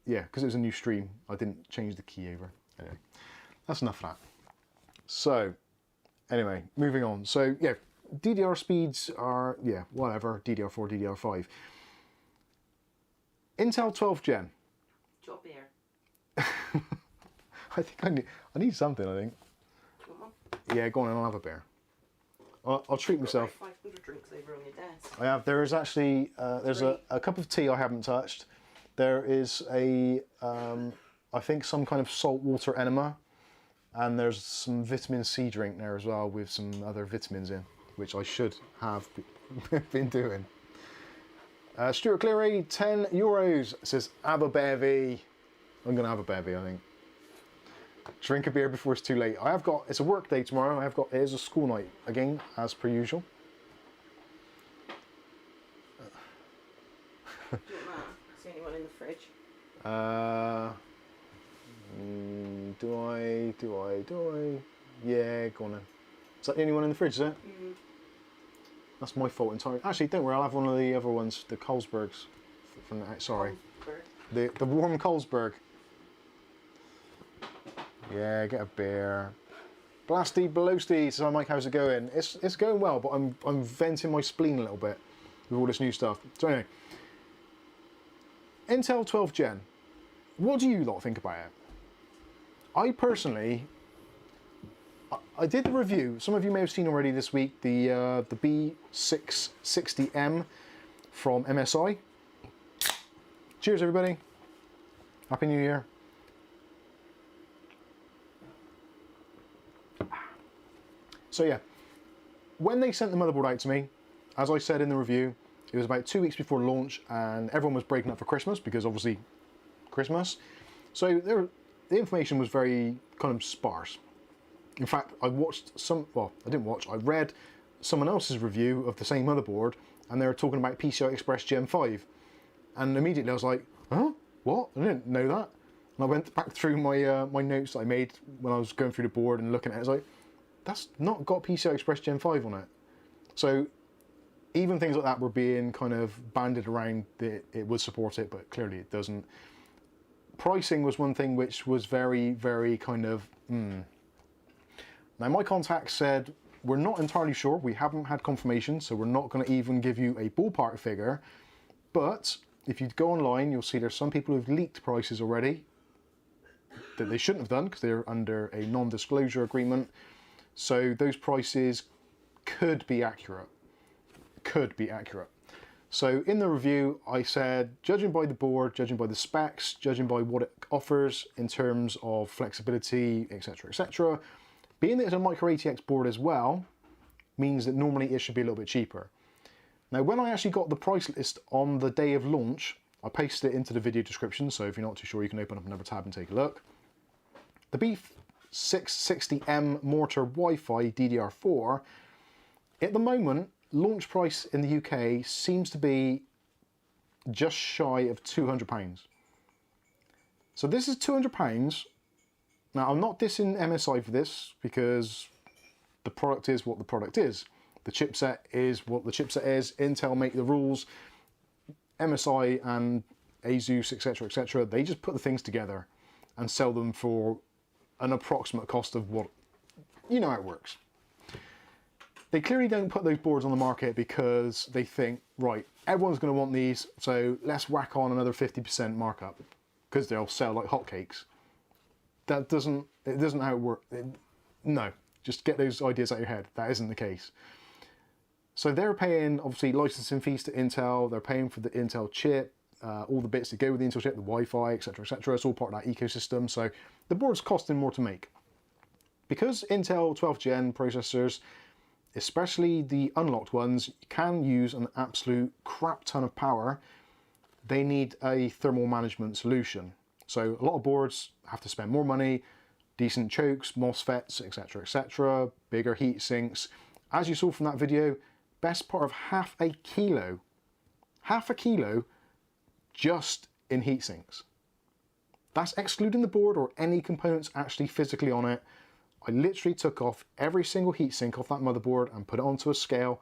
Yeah, because it was a new stream. I didn't change the key over. Anyway, that's enough of that. So, anyway, moving on. So, yeah, DDR speeds are, yeah, whatever. DDR4, DDR5. Intel 12th gen. Drop beer. I think I need something, I think. Come on. Yeah, go on and I'll have a beer. I'll treat myself. 500 drinks over on your desk. I have. There is actually there's a cup of tea I haven't touched. There is a I think some kind of salt water enema, and there's some vitamin C drink there as well with some other vitamins in, which I should have been doing. Stuart Cleary, €10 says have a bevy. I'm gonna have a bevy, I think. Drink a beer before it's too late. I have got, it's a work day tomorrow. It is a school night again, as per usual. Do you want that? It's the only one in the fridge. Do I? Yeah, go on then. Is that the only one in the fridge, is it? That's my fault entirely. Actually, don't worry, I'll have one of the other ones, the Carlsbergs. From the, sorry. The warm Carlsberg. Yeah, get a beer. Blasty Blosty says, hi Mike, how's it going? It's going well, but I'm venting my spleen a little bit with all this new stuff. So anyway, Intel 12th Gen. What do you lot think about it? I personally, I did the review. Some of you may have seen already this week the B660M from MSI. Cheers, everybody. Happy New Year. So yeah, when they sent the motherboard out to me, as I said in the review, it was about 2 weeks before launch and everyone was breaking up for Christmas because obviously Christmas. So the information was very kind of sparse. In fact, I read someone else's review of the same motherboard and they were talking about PCI Express Gen 5. And immediately I was like, huh? What? I didn't know that. And I went back through my my notes that I made when I was going through the board and looking at it. I was like, that's not got PCI Express Gen 5 on it. So even things like that were being kind of banded around that it would support it, but clearly it doesn't. Pricing was one thing which was very, very kind of, Now my contact said, we're not entirely sure, we haven't had confirmation, so we're not going to even give you a ballpark figure, but if you go online, you'll see there's some people who've leaked prices already that they shouldn't have done because they're under a non-disclosure agreement. So those prices could be accurate. Could be accurate. So in the review, I said, judging by the board, judging by the specs, judging by what it offers in terms of flexibility, etc., etc., being that it's a micro ATX board as well, means that normally it should be a little bit cheaper. Now, when I actually got the price list on the day of launch, I pasted it into the video description, so if you're not too sure, you can open up another tab and take a look. The B660M Mortar Wi-Fi DDR4, at the moment, launch price in the UK seems to be just shy of £200. So this is £200. Now, I'm not dissing MSI for this because the product is what the product is. The chipset is what the chipset is. Intel make the rules. MSI and Asus, etc., etc., they just put the things together and sell them for an approximate cost of what, you know how it works. They clearly don't put those boards on the market because they think, right, everyone's going to want these, so let's whack on another 50% markup because they'll sell like hotcakes. It isn't how it works. No, just get those ideas out of your head. That isn't the case. So they're paying, obviously, licensing fees to Intel. They're paying for the Intel chip, all the bits that go with the Intel chip, the Wi-Fi, etc., etc. It's all part of that ecosystem. So the board's costing more to make. Because Intel 12th Gen processors, especially the unlocked ones, can use an absolute crap ton of power, they need a thermal management solution. So a lot of boards have to spend more money, decent chokes, MOSFETs, etc., etc., bigger heat sinks. As you saw from that video, best part of half a kilo just in heat sinks. That's excluding the board or any components actually physically on it. I literally took off every single heatsink off that motherboard and put it onto a scale,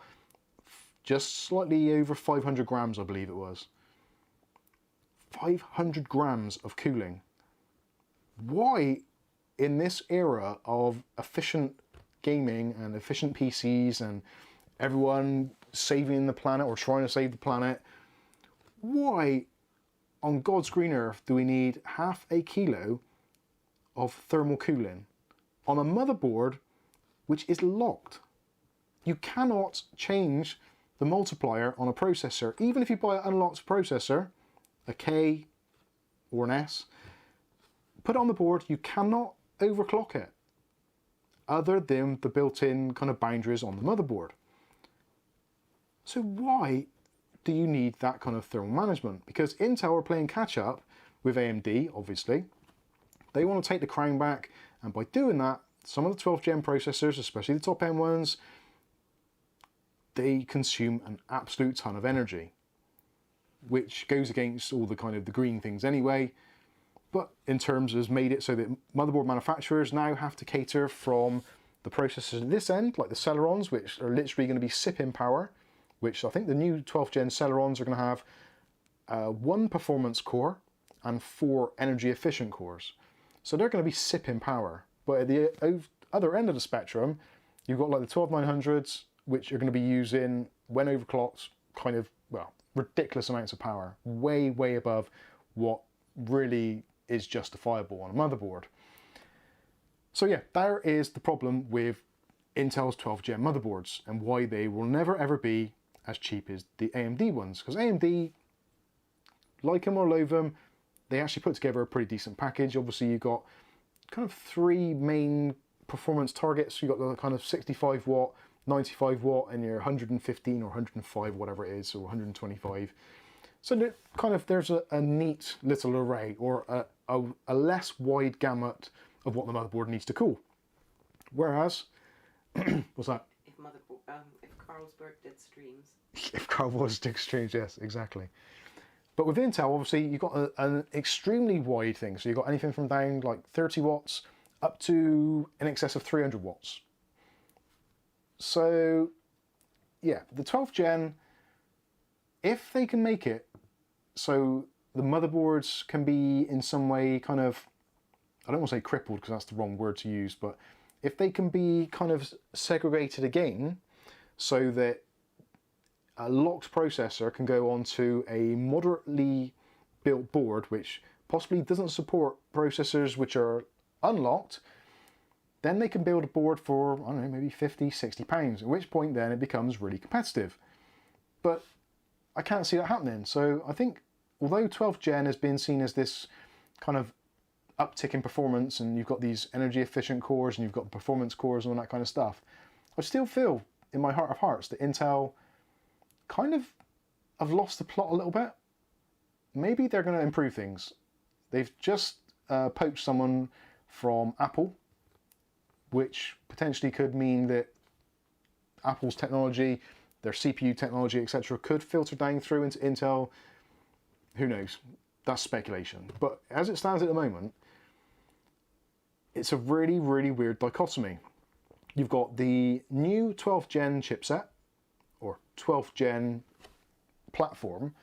just slightly over 500 grams, I believe it was. 500 grams of cooling. Why, in this era of efficient gaming and efficient PCs and everyone saving the planet or trying to save the planet, why on God's green earth do we need half a kilo of thermal cooling on a motherboard which is locked? You cannot change the multiplier on a processor. Even if you buy an unlocked processor, a K or an S, put it on the board, you cannot overclock it other than the built-in kind of boundaries on the motherboard. So why do you need that kind of thermal management? Because Intel are playing catch up with AMD, obviously. They want to take the crown back, and by doing that, some of the 12th gen processors, especially the top end ones, they consume an absolute ton of energy, which goes against all the kind of the green things anyway. But in terms has made it so that motherboard manufacturers now have to cater from the processors at this end, like the Celerons, which are literally going to be SIP-in power, which I think the new 12th gen Celerons are going to have 1 performance core and 4 energy efficient cores. So they're going to be SIP-in power. But at the other end of the spectrum, you've got like the 12900s, which are going to be using, when overclocked, kind of, well, ridiculous amounts of power, way, way above what really is justifiable on a motherboard. So yeah, there is the problem with Intel's 12th gen motherboards and why they will never ever be as cheap as the AMD ones. Because AMD, like them or loathe them, they actually put together a pretty decent package. Obviously you've got kind of 3 main performance targets. You've got the kind of 65 watt, 95 watt, and your 115 or 105, whatever it is, or 125. So kind of there's a neat little array, or a less wide gamut of what the motherboard needs to cool. Whereas, what's that? If Carlsberg did streams. If Carlsberg did streams, yes, exactly. But with Intel, obviously, you've got an extremely wide thing. So you've got anything from down like 30 watts up to in excess of 300 watts. So, yeah, the 12th gen, if they can make it so the motherboards can be in some way kind of, I don't want to say crippled because that's the wrong word to use, but if they can be kind of segregated again so that a locked processor can go onto a moderately built board which possibly doesn't support processors which are unlocked, then they can build a board for, I don't know, maybe 50, 60 pounds, at which point then it becomes really competitive. But I can't see that happening. So I think although 12th gen has been seen as this kind of uptick in performance, and you've got these energy efficient cores and you've got performance cores and all that kind of stuff, I still feel in my heart of hearts that Intel kind of have lost the plot a little bit. Maybe they're going to improve things. They've just poached someone from Apple, which potentially could mean that Apple's technology, their CPU technology, etc., could filter down through into Intel. Who knows? That's speculation. But as it stands at the moment, it's a really, really weird dichotomy. You've got the new 12th gen chipset, or 12th gen platform,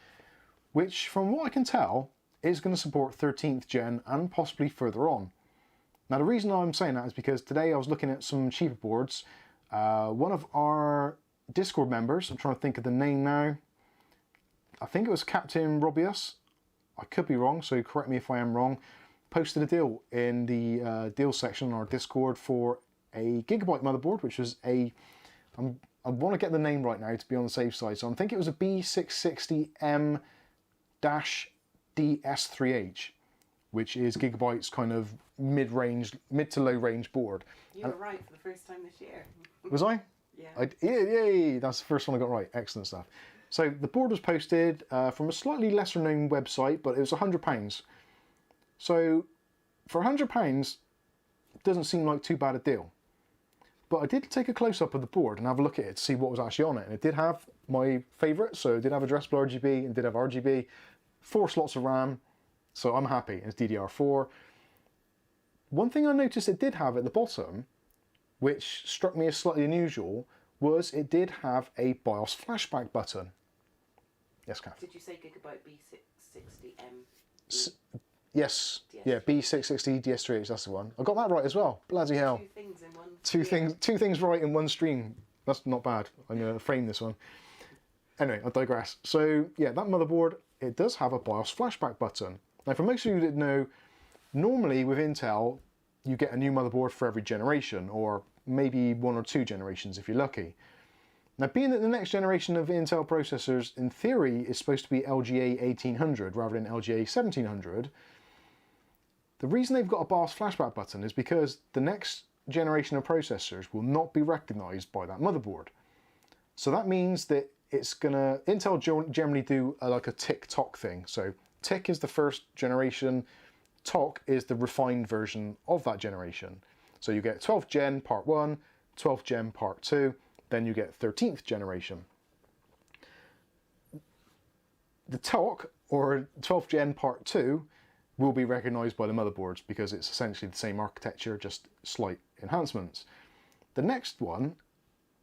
which from what I can tell is going to support 13th gen and possibly further on. Now the reason I'm saying that is because today I was looking at some cheaper boards. One of our Discord members, I'm trying to think of the name now, I think it was Captain Robius, I could be wrong, so correct me if I am wrong, posted a deal in the deal section on our Discord for a Gigabyte motherboard, which was I want to get the name right now to be on the safe side, so I think it was a B660M-DS3H, which is Gigabyte's kind of mid to low range board. You were right for the first time this year. Was I? Yeah. Yay! That's the first one I got right. Excellent stuff. So the board was posted from a slightly lesser known website, but it was £100. So for £100, it doesn't seem like too bad a deal. But I did take a close up of the board and have a look at it to see what was actually on it. And it did have my favourite, so it did have addressable RGB and did have RGB, 4 slots of RAM, so I'm happy. It's DDR4. One thing I noticed it did have at the bottom, which struck me as slightly unusual, was it did have a BIOS flashback button. Yes, Kath? Did you say Gigabyte B660M? Yes. DS3H. Yeah, B660 DS3H, that's the one. I got that right as well. Bloody hell. 2 things in one. Two things right in one stream. That's not bad. I'm going to frame this one. Anyway, I digress. So yeah, that motherboard, it does have a BIOS flashback button. Now for most of you that know, normally with Intel, you get a new motherboard for every generation, or maybe 1 or 2 generations if you're lucky. Now being that the next generation of Intel processors in theory is supposed to be LGA 1800 rather than LGA 1700, the reason they've got a BIOS flashback button is because the next generation of processors will not be recognized by that motherboard. So that means that it's gonna, Intel generally do like a tick-tock thing. So tick is the first generation, TOC is the refined version of that generation. So you get 12th gen part 1, 12th gen part 2, then you get 13th generation. The TOC, or 12th gen part 2, will be recognised by the motherboards because it's essentially the same architecture, just slight enhancements. The next one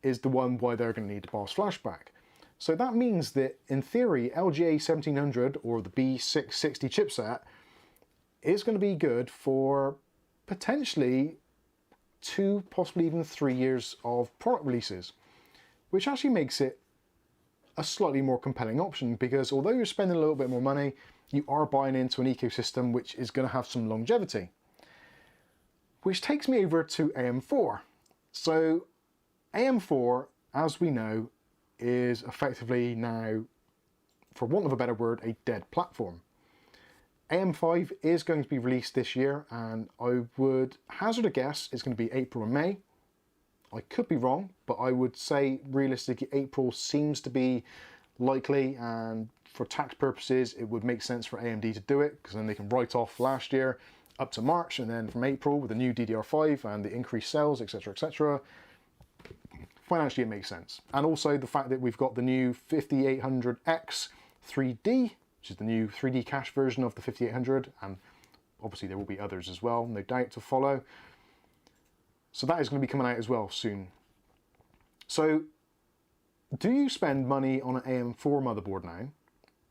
is the one why they're going to need the BIOS flashback. So that means that, in theory, LGA 1700 or the B660 chipset is going to be good for potentially 2, possibly even 3 years of product releases, which actually makes it a slightly more compelling option, because although you're spending a little bit more money, you are buying into an ecosystem which is going to have some longevity. Which takes me over to AM4. So AM4, as we know, is effectively now, for want of a better word, a dead platform. AM5 is going to be released this year, and I would hazard a guess it's going to be April or May. I could be wrong, but I would say realistically April seems to be likely, and for tax purposes it would make sense for AMD to do it, because then they can write off last year up to March, and then from April with the new DDR5 and the increased sales, etc, etc, financially it makes sense. And also the fact that we've got the new 5800X 3D, which is the new 3D cache version of the 5800, and obviously there will be others as well, no doubt, to follow. So that is going to be coming out as well soon. So do you spend money on an AM4 motherboard now,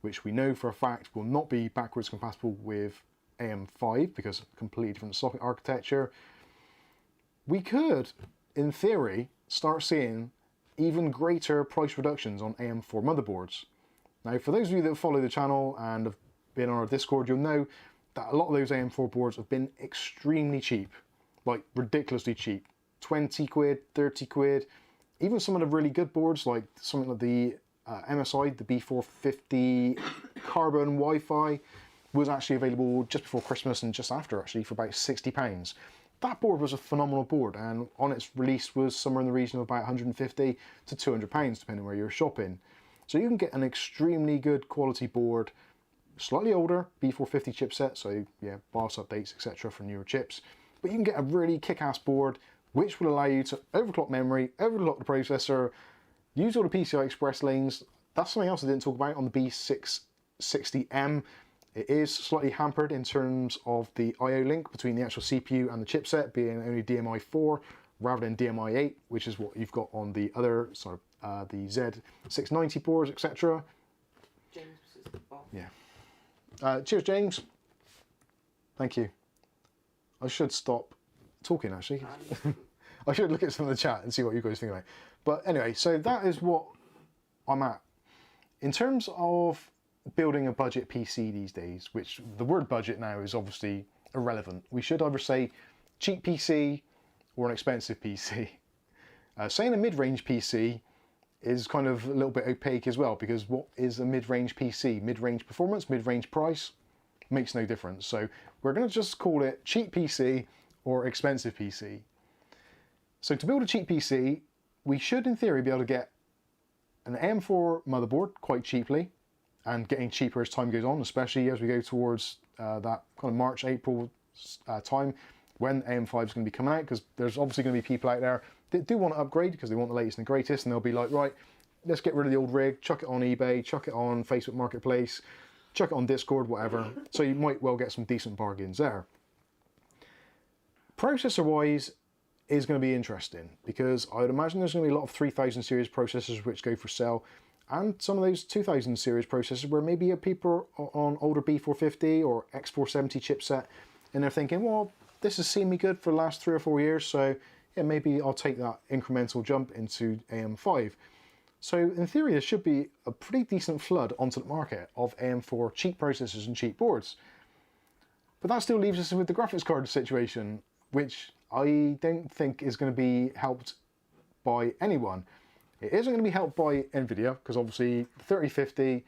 which we know for a fact will not be backwards compatible with AM5 because completely different socket architecture? We could, in theory, start seeing even greater price reductions on AM4 motherboards. Now, for those of you that follow the channel and have been on our Discord, you'll know that a lot of those AM4 boards have been extremely cheap, like ridiculously cheap. 20 quid, 30 quid, even some of the really good boards like something like the MSI, the B450 Carbon Wi-Fi, was actually available just before Christmas and just after, actually, for about £60. That board was a phenomenal board, and on its release was somewhere in the region of about £150 to £200, depending where you're shopping. So you can get an extremely good quality board, slightly older, B450 chipset, so yeah, BIOS updates, etc. for newer chips. But you can get a really kick-ass board, which will allow you to overclock memory, overclock the processor, use all the PCI Express lanes. That's something else I didn't talk about on the B660M. It is slightly hampered in terms of the I/O link between the actual CPU and the chipset, being only DMI4 rather than DMI8, which is what you've got on the other sort of the Z690 boards, etc. James was the boss. Yeah. Cheers, James. Thank you. I should stop talking, actually. I should look at some of the chat and see what you guys think about it. But anyway, so that is what I'm at. In terms of building a budget PC these days, which the word budget now is obviously irrelevant. We should either say cheap PC or an expensive PC. Saying a mid-range PC is kind of a little bit opaque as well, because what is a mid-range PC? Mid-range performance, mid-range price? Makes no difference. So we're going to just call it cheap PC or expensive PC. So to build a cheap PC, we should in theory be able to get an AM4 motherboard quite cheaply, and getting cheaper as time goes on, especially as we go towards that kind of March, April time when AM5 is going to be coming out, because there's obviously going to be people out there that do want to upgrade because they want the latest and the greatest, and they'll be like, right, let's get rid of the old rig, chuck it on eBay, chuck it on Facebook Marketplace, chuck it on Discord, whatever. So you might well get some decent bargains there. Processor-wise is going to be interesting, because I would imagine there's going to be a lot of 3000 series processors which go for sale, and some of those 2000 series processors where maybe people on older B450 or X470 chipset, and they're thinking, well, this has seen me good for the last 3 or 4 years, so yeah, maybe I'll take that incremental jump into AM5. So in theory, there should be a pretty decent flood onto the market of AM4 cheap processors and cheap boards. But that still leaves us with the graphics card situation, which I don't think is going to be helped by anyone. It isn't going to be helped by Nvidia, because obviously 3050,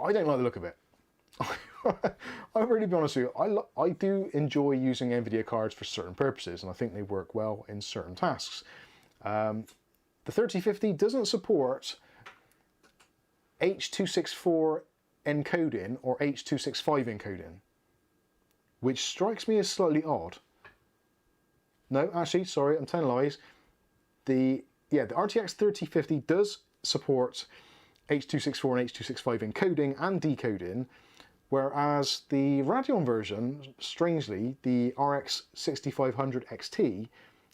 I don't like the look of it. I'll really be honest with you, I do enjoy using Nvidia cards for certain purposes, and I think they work well in certain tasks. The 3050 doesn't support H.264 encoding or H.265 encoding, which strikes me as slightly odd. No, actually, sorry, I'm telling lies. The RTX 3050 does support H.264 and H.265 encoding and decoding, Whereas the Radeon version, strangely, the RX6500XT,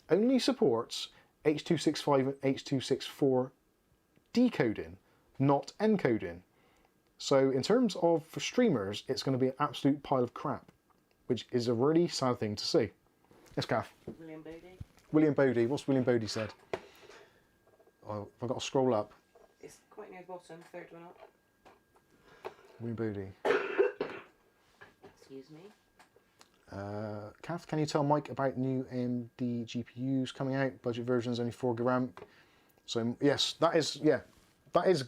only supports H.265 and H.264 decoding, not encoding. So in terms of for streamers, it's going to be an absolute pile of crap, which is a really sad thing to see. Yes, Gav. William Bodie. William Bodie. What's William Bodie said? Oh, I've got to scroll up. It's quite near the bottom, third one up. William Bodie. Excuse me. Kath, can you tell Mike about new AMD GPUs coming out? Budget versions only 4 GB. So yes, that is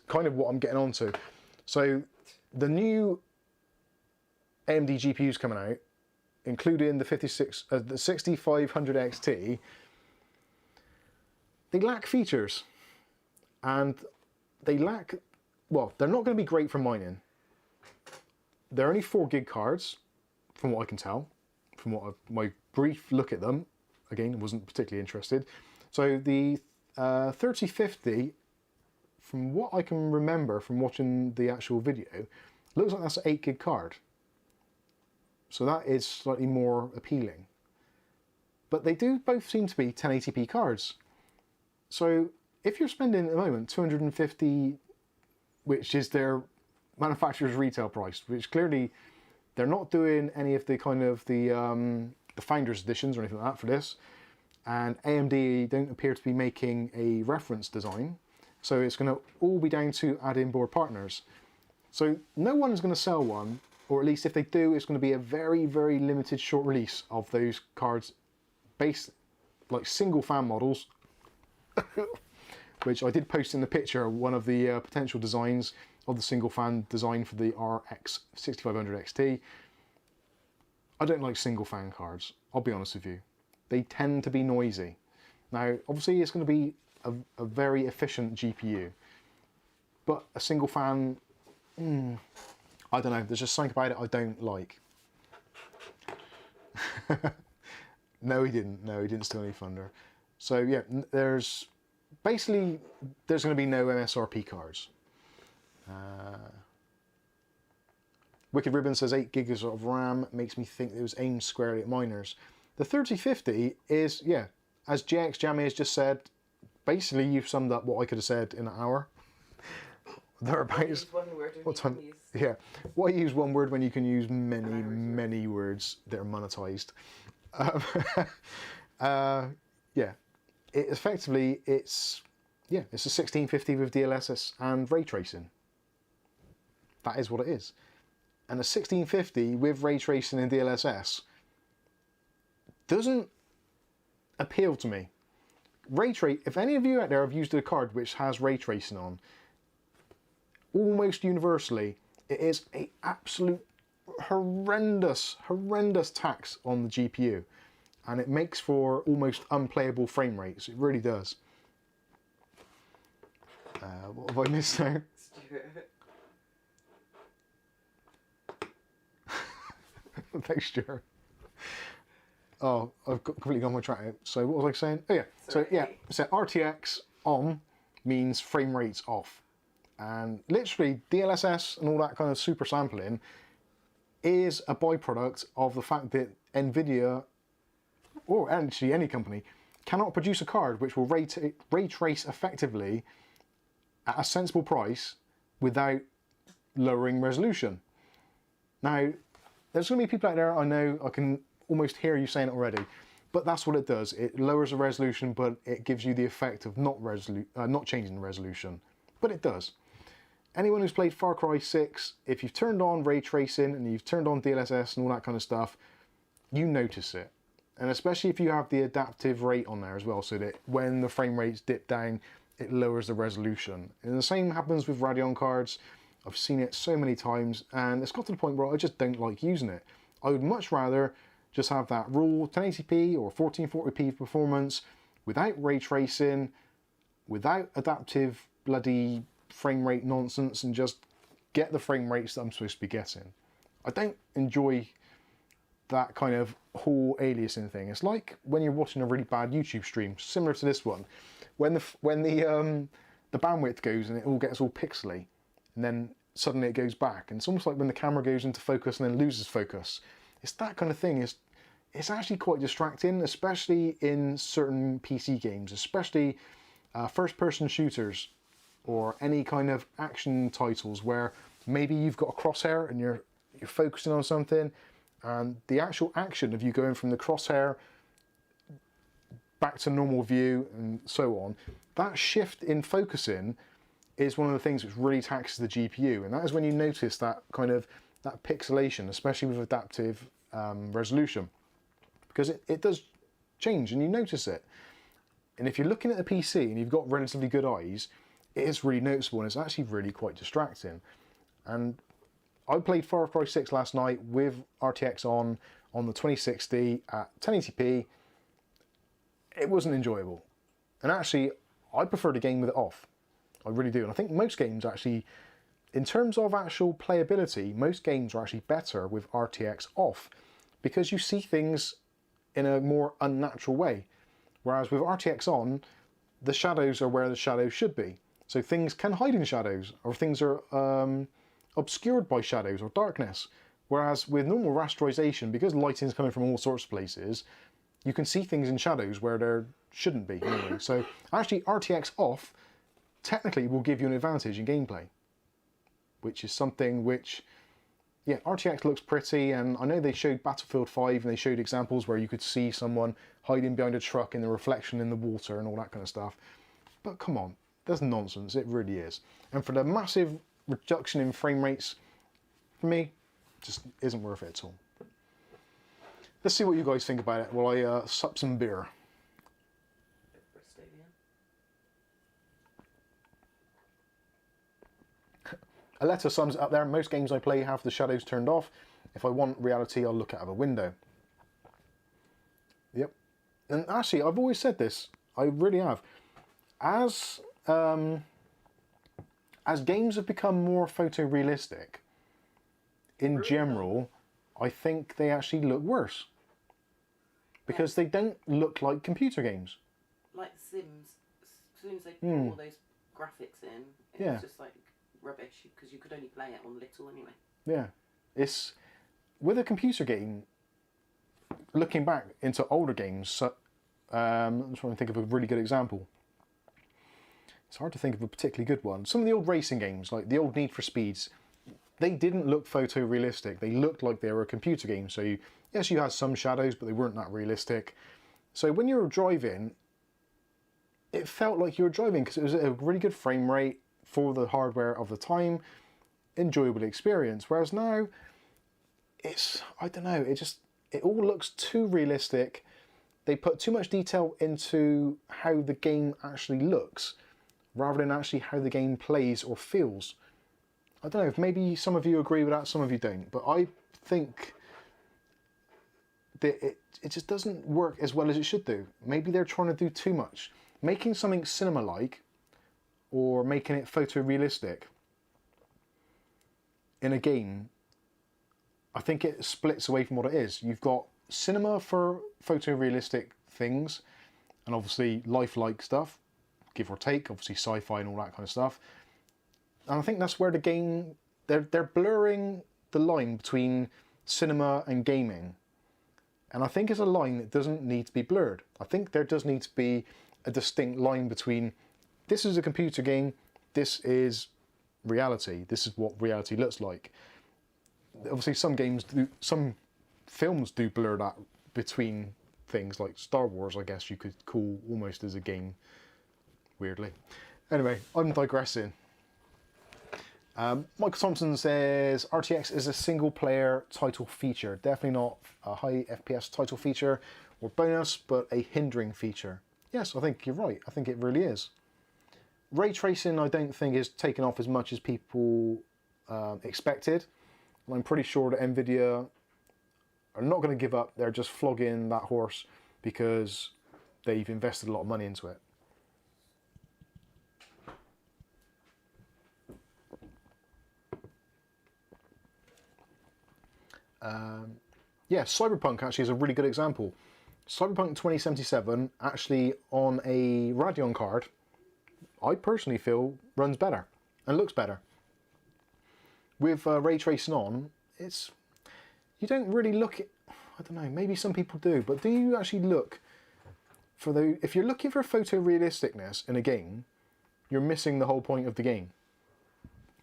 kind of what I'm getting onto. So the new AMD GPUs coming out, including the 6500 XT, they lack features, and they lack. Well, they're not going to be great for mining. They're only 4 gig cards, from what I can tell. From what my brief look at them, again, wasn't particularly interested. So the 3050, from what I can remember from watching the actual video, looks like that's an 8 gig card. So that is slightly more appealing. But they do both seem to be 1080p cards. So if you're spending at the moment 250, which is their manufacturer's retail price, which clearly they're not doing any of the kind of the Founders Editions or anything like that for this, and AMD don't appear to be making a reference design, so it's going to all be down to add-in board partners. So no one is going to sell one, or at least if they do, it's going to be a very, very limited short release of those cards, based like single fan models, which I did post in the picture, one of the potential designs of the single fan design for the RX6500XT. I don't like single fan cards, I'll be honest with you. They tend to be noisy. Now, obviously it's going to be a very efficient GPU, but a single fan, I don't know, there's just something about it I don't like. No, he didn't steal any thunder. So yeah, there's going to be no MSRP cards. Wicked Ribbon says 8 gigs of RAM makes me think it was aimed squarely at miners. The 3050 is, yeah, as JX Jammy has just said, basically you've summed up what I could have said in an hour. Thereabouts. What time? Yeah. Why use one word when you can use many, many words that are monetized? Yeah. It's a 1650 with DLSS and ray tracing. That is what it is. And a 1650 with ray tracing and DLSS doesn't appeal to me. If any of you out there have used a card which has ray tracing on, almost universally, it is an absolute horrendous tax on the GPU. And it makes for almost unplayable frame rates. It really does. What have I missed now? Thanks, Stuart. Oh, I've completely gone my track out. So what was I saying? Oh yeah. Sorry. So yeah, so RTX on means frame rates off. And literally DLSS and all that kind of super sampling is a byproduct of the fact that Nvidia, or actually any company, cannot produce a card which will ray trace effectively at a sensible price without lowering resolution. Now, there's going to be people out there, I know, I can almost hear you saying it already, but that's what it does. It lowers the resolution, but it gives you the effect of not changing the resolution. But it does. Anyone who's played Far Cry 6, if you've turned on ray tracing and you've turned on DLSS and all that kind of stuff, you notice it. And especially if you have the adaptive rate on there as well, so that when the frame rates dip down, it lowers the resolution. And the same happens with Radeon cards. I've seen it so many times, and it's got to the point where I just don't like using it. I would much rather just have that raw 1080p or 1440p performance without ray tracing, without adaptive bloody frame rate nonsense, and just get the frame rates that I'm supposed to be getting. I don't enjoy that kind of whole aliasing thing. It's like when you're watching a really bad YouTube stream, similar to this one, when the bandwidth goes and it all gets all pixely, and then suddenly it goes back. And it's almost like when the camera goes into focus and then loses focus. It's that kind of thing. It's actually quite distracting, especially in certain PC games, especially first-person shooters or any kind of action titles where maybe you've got a crosshair and you're focusing on something, and the actual action of you going from the crosshair back to normal view and so on, that shift in focusing is one of the things which really taxes the GPU, and that is when you notice that kind of that pixelation, especially with adaptive resolution, because it does change and you notice it. And if you're looking at a PC and you've got relatively good eyes, it is really noticeable and it's actually really quite distracting. And I played Far Cry 6 last night with RTX on the 2060 at 1080p. It wasn't enjoyable. And actually, I prefer the game with it off. I really do. And I think most games actually, in terms of actual playability, most games are actually better with RTX off because you see things in a more unnatural way. Whereas with RTX on, the shadows are where the shadows should be. So things can hide in shadows, or things are obscured by shadows or darkness. Whereas with normal rasterization, because lighting is coming from all sorts of places, you can see things in shadows where there shouldn't be anyway. So actually RTX off technically will give you an advantage in gameplay, which is something which, yeah, RTX looks pretty, and I know they showed Battlefield 5 and they showed examples where you could see someone hiding behind a truck in the reflection in the water and all that kind of stuff. But come on, that's nonsense, it really is. And for the massive reduction in frame rates, for me, just isn't worth it at all. Let's see what you guys think about it while I sup some beer. Aletta sums it up there. Most games I play have the shadows turned off. If I want reality, I'll look out of a window. Yep. And actually, I've always said this. I really have. As games have become more photorealistic, in general, I think they actually look worse. Because they don't look like computer games. Like Sims. As soon as they put all those graphics in, it's just like rubbish, because you could only play it on little anyway. Yeah. It's, with a computer game, looking back into older games, I'm trying to think of a really good example. It's hard to think of a particularly good one. Some of the old racing games, like the old Need for Speeds, they didn't look photorealistic. They looked like they were a computer game. So yes, you had some shadows, but they weren't that realistic. So when you were driving, it felt like you were driving because it was a really good frame rate for the hardware of the time, enjoyable experience. Whereas now, it's, I don't know, it all looks too realistic. They put too much detail into how the game actually looks, rather than actually how the game plays or feels. I don't know, if maybe some of you agree with that, some of you don't, but I think that it just doesn't work as well as it should do. Maybe they're trying to do too much. Making something cinema-like, or making it photorealistic in a game, I think it splits away from what it is. You've got cinema for photorealistic things, and obviously lifelike stuff, give or take, obviously sci-fi and all that kind of stuff. And I think that's where the game, they're blurring the line between cinema and gaming. And I think it's a line that doesn't need to be blurred. I think there does need to be a distinct line between, this is a computer game, this is reality, this is what reality looks like. Obviously some films do blur that between things, like Star Wars, I guess you could call almost as a game, weirdly. Anyway, I'm digressing. Michael Thompson says, RTX is a single player title feature, definitely not a high FPS title feature or bonus, but a hindering feature. Yes, I think you're right, I think it really is. Ray tracing I don't think is taken off as much as people expected. I'm pretty sure that Nvidia are not going to give up, they're just flogging that horse because they've invested a lot of money into it. Yeah, Cyberpunk actually is a really good example. Cyberpunk 2077 actually on a Radeon card, I personally feel runs better and looks better. with ray tracing on, you don't really look at, I don't know, maybe some people do, but do you actually look for if you're looking for photorealisticness in a game, you're missing the whole point of the game,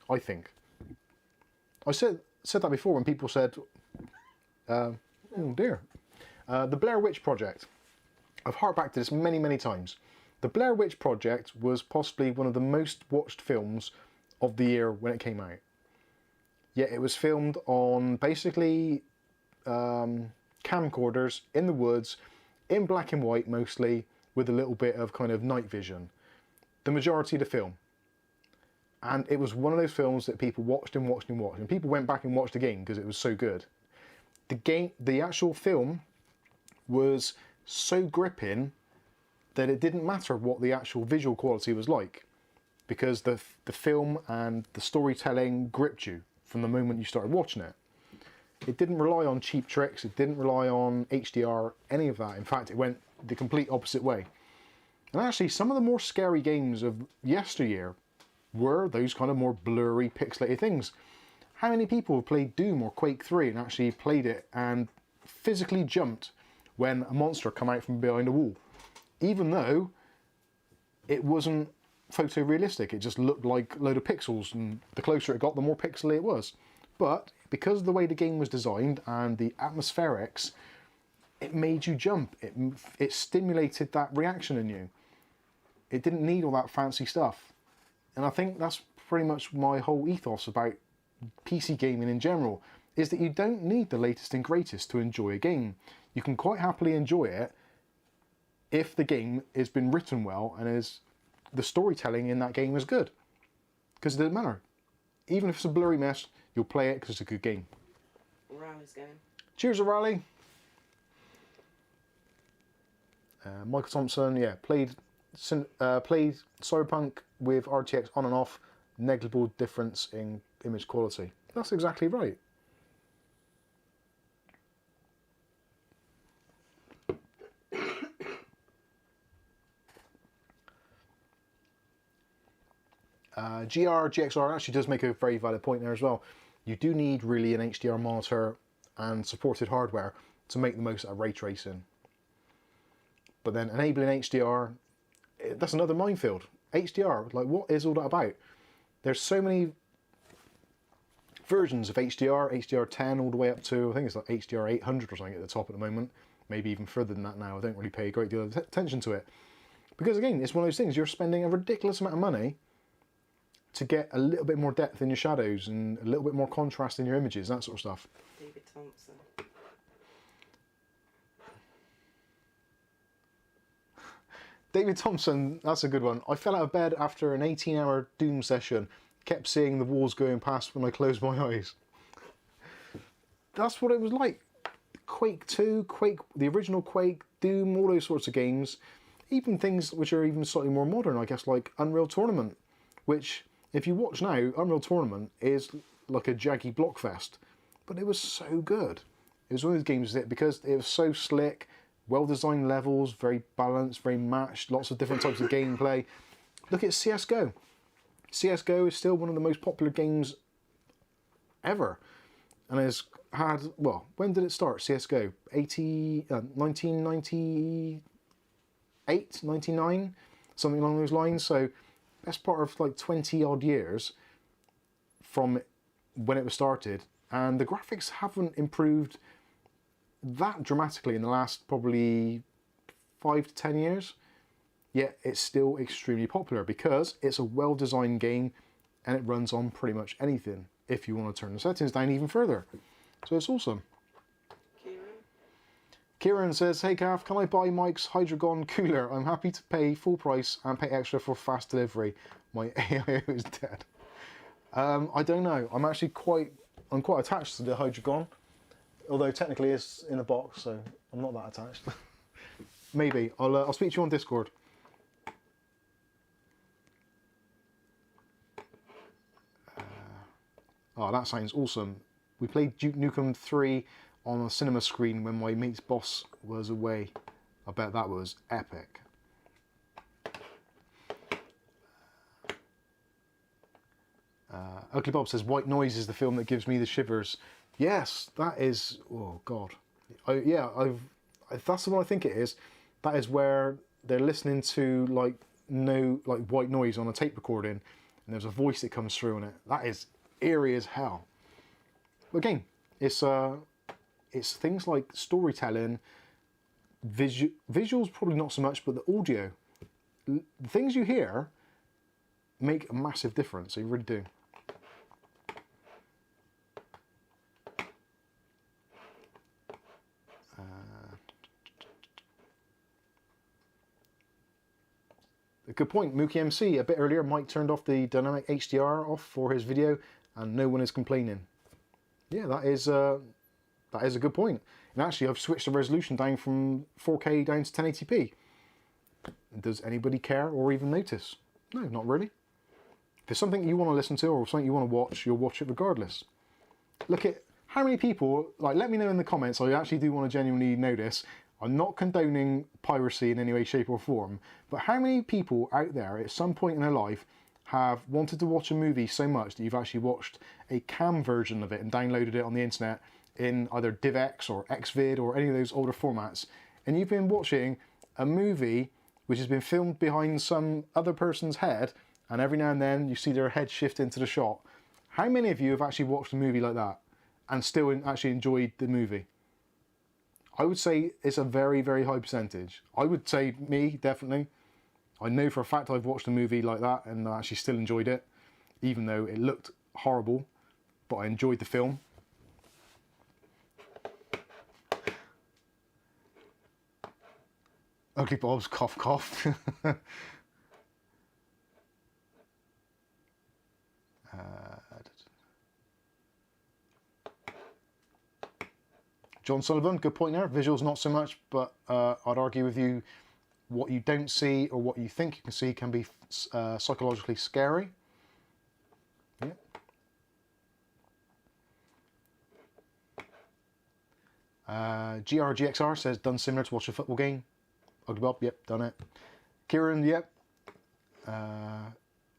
I think. I said that before when people said, oh dear, the Blair Witch Project. I've harked back to this many, many times. The Blair Witch Project was possibly one of the most watched films of the year when it came out. Yet it was filmed on basically camcorders in the woods, in black and white mostly, with a little bit of kind of night vision. The majority of the film. And it was one of those films that people watched and watched and watched. And people went back and watched again because it was so good. The actual film was so gripping that it didn't matter what the actual visual quality was like, because the film and the storytelling gripped you from the moment you started watching it. It didn't rely on cheap tricks, it didn't rely on HDR, any of that. In fact, it went the complete opposite way. And actually, some of the more scary games of yesteryear were those kind of more blurry, pixelated things. How many people have played Doom or Quake 3 and actually played it and physically jumped when a monster come out from behind a wall? Even though it wasn't photorealistic, it just looked like a load of pixels, and the closer it got, the more pixely it was. But because of the way the game was designed and the atmospherics, it made you jump. It stimulated that reaction in you. It didn't need all that fancy stuff. And I think that's pretty much my whole ethos about PC gaming in general, is that you don't need the latest and greatest to enjoy a game. You can quite happily enjoy it if the game has been written well and the storytelling in that game is good. Because it doesn't matter. Even if it's a blurry mess, you'll play it because it's a good game. Rally's going. Cheers, Rally. Michael Thompson, yeah, played Cyberpunk with RTX on and off, negligible difference in image quality. That's exactly right. GXR actually does make a very valid point there as well. You do need really an HDR monitor and supported hardware to make the most out of ray tracing. But then enabling HDR, that's another minefield. HDR, like, what is all that about? There's so many versions of HDR, HDR10 all the way up to, I think it's like HDR 800 or something at the top at the moment. Maybe even further than that now. I don't really pay a great deal of attention to it. Because again, it's one of those things, you're spending a ridiculous amount of money to get a little bit more depth in your shadows and a little bit more contrast in your images, that sort of stuff. David Thompson. David Thompson, that's a good one. I fell out of bed after an 18-hour Doom session, kept seeing the walls going past when I closed my eyes. That's what it was like. Quake 2, Quake, the original Quake, Doom, all those sorts of games. Even things which are even slightly more modern, I guess, like Unreal Tournament, which, if you watch now, Unreal Tournament is like a jaggy blockfest. But it was so good. It was one of those games that, because it was so slick, well-designed levels, very balanced, very matched, lots of different types of gameplay. Look at CSGO. CSGO is still one of the most popular games ever. And has had, well, when did it start, CSGO? 1998, 99? Something along those lines. So that's part of like 20 odd years from when it was started. And the graphics haven't improved that dramatically in the last probably 5 to 10 years. Yet it's still extremely popular because it's a well-designed game and it runs on pretty much anything if you want to turn the settings down even further. So it's awesome. Kieran says, hey Gav, can I buy Mike's Hydrogon cooler? I'm happy to pay full price and pay extra for fast delivery. My AIO is dead. I don't know. I'm quite attached to the Hydrogon. Although technically it's in a box, so I'm not that attached. Maybe. I'll speak to you on Discord. Oh, that sounds awesome. We played Duke Nukem 3 on a cinema screen when my mate's boss was away. I bet that was epic. Ugly Bob says, White Noise is the film that gives me the shivers. Yes, that is, oh God. That's the one I think it is. That is where they're listening to like white noise on a tape recording, and there's a voice that comes through on it. That is eerie as hell. But again, it's things like storytelling, visuals probably not so much, but the audio, the things you hear make a massive difference. They really do. A good point. Mookie MC, a bit earlier, Mike turned off the dynamic HDR off for his video and no one is complaining. Yeah, that is a good point. And actually, I've switched the resolution down from 4K down to 1080p. Does anybody care or even notice? No, not really. If it's something you want to listen to or something you want to watch, you'll watch it regardless. Look at how many people, like, let me know in the comments. I actually do want to genuinely know this. I'm not condoning piracy in any way, shape or form, but how many people out there at some point in their life have wanted to watch a movie so much that you've actually watched a cam version of it and downloaded it on the internet in either DivX or Xvid or any of those older formats, and you've been watching a movie which has been filmed behind some other person's head, and every now and then you see their head shift into the shot. How many of you have actually watched a movie like that and still actually enjoyed the movie? I would say it's a very, very high percentage. I would say me, definitely. I know for a fact I've watched a movie like that and I actually still enjoyed it, even though it looked horrible, but I enjoyed the film. Ugly Bob's cough cough. John Sullivan, good point there. Visuals not so much, but I'd argue with you, what you don't see or what you think you can see can be psychologically scary. Yeah. GRGXR says, done similar to watch a football game. Ugly Bob, yep, done it. Kieran, yep.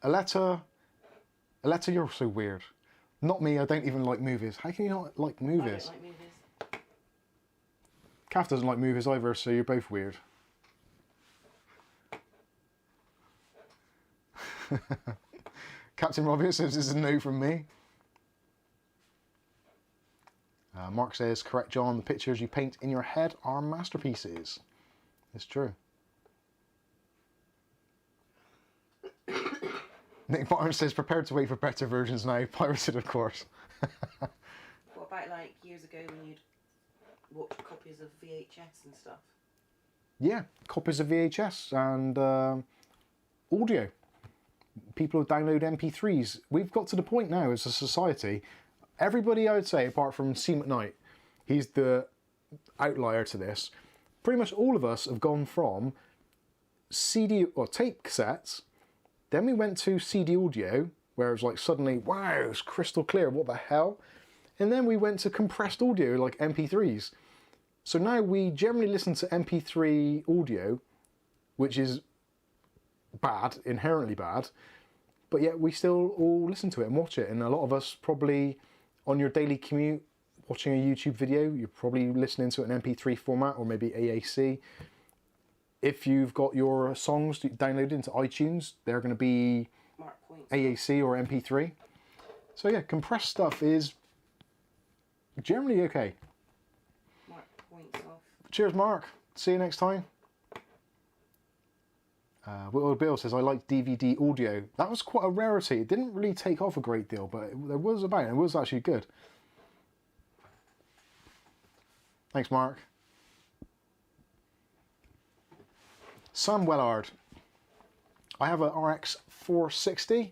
Aletta, you're so weird. Not me, I don't even like movies. How can you not like movies? I don't like movies. Kath doesn't like movies either, so you're both weird. Captain Robbie says this is a no from me. Mark says, correct John, the pictures you paint in your head are masterpieces. It's true. Nick Martin says, prepared to wait for better versions now, pirated of course. What about like years ago when you'd watch copies of VHS and stuff? Yeah, copies of VHS and audio. People download MP3s. We've got to the point now as a society, everybody I would say, apart from C McKnight, he's the outlier to this, pretty much all of us have gone from CD or tape cassettes, then we went to CD audio, where it was like suddenly, wow, it's crystal clear, what the hell? And then we went to compressed audio like MP3s. So now we generally listen to MP3 audio, which is bad, inherently bad, but yet we still all listen to it and watch it. And a lot of us probably on your daily commute, watching a YouTube video, you're probably listening to it in MP3 format or maybe AAC. If you've got your songs downloaded into iTunes, they're going to be AAC or MP3. So yeah, compressed stuff is generally okay. Mark points off. Cheers, Mark. See you next time. Will Bill says, I like DVD audio. That was quite a rarity. It didn't really take off a great deal, but there was about it. It was actually good. Thanks, Mark. Sam Wellard. I have a RX460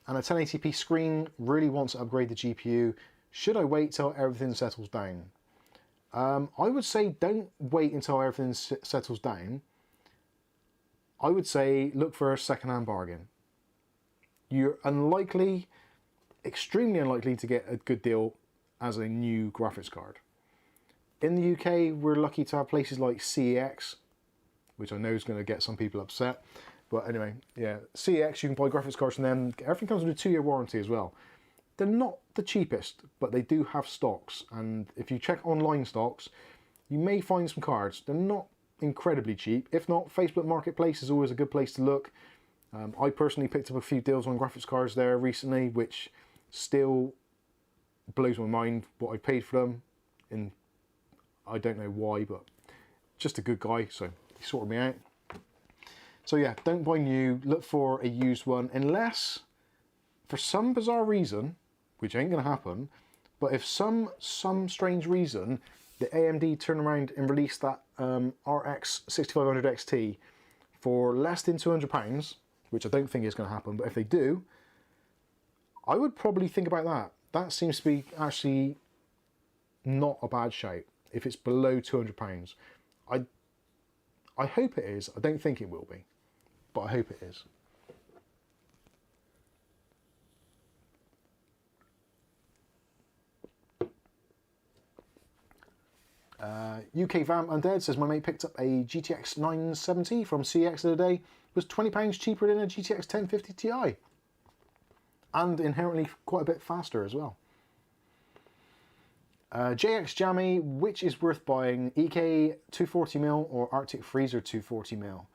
and a 1080p screen. Really want to upgrade the GPU. Should I wait till everything settles down? I would say don't wait until everything settles down. I would say look for a second-hand bargain. You're unlikely, extremely unlikely to get a good deal as a new graphics card. In the UK, we're lucky to have places like CES, which I know is going to get some people upset. But anyway, yeah, CEX, you can buy graphics cards from them. Everything comes with a 2-year warranty as well. they're not the cheapest, but they do have stocks. And if you check online stocks, you may find some cards. They're not incredibly cheap. If not, Facebook Marketplace is always a good place to look. I personally picked up a few deals on graphics cards there recently, which still blows my mind what I paid for them. And I don't know why, but just a good guy, so he sorted me out. So yeah, don't buy new, look for a used one, unless for some bizarre reason, which ain't gonna happen, but if some strange reason the AMD turn around and release that RX6500XT for less than £200, which I don't think is going to happen, but if they do, I would probably think about that. That seems to be actually not a bad shout if it's below £200. I hope it is. I don't think it will be, but I hope it is. UK Vamp Undead says, my mate picked up a GTX 970 from CES the other day. It was £20 cheaper than a GTX 1050 Ti. And inherently quite a bit faster as well. JX Jammy, which is worth buying, EK 240mm or Arctic Freezer 240mm?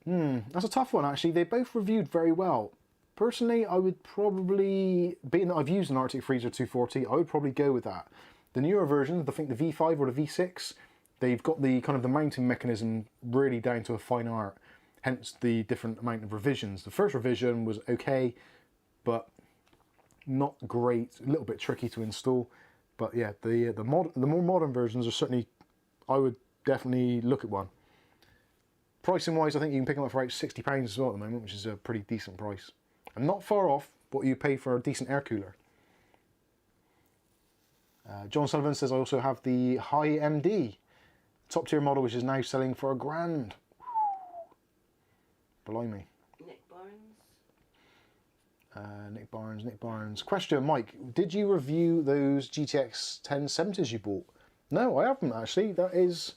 That's a tough one actually. They both reviewed very well. Personally, I would probably, being that I've used an Arctic Freezer 240, I would probably go with that. The newer versions, I think the V5 or the V6, they've got the kind of the mounting mechanism really down to a fine art, hence the different amount of revisions. The first revision was okay, but not great, a little bit tricky to install. But yeah, the more modern versions are certainly, I would definitely look at one. Pricing wise, I think you can pick them up for about £60 as well at the moment, which is a pretty decent price. And not far off what you pay for a decent air cooler. John Sullivan says, I also have the High MD top tier model, which is now selling for £1,000. Blimey. Nick Barnes. Question, Mike, did you review those GTX 1070s you bought? No, I haven't actually. That is...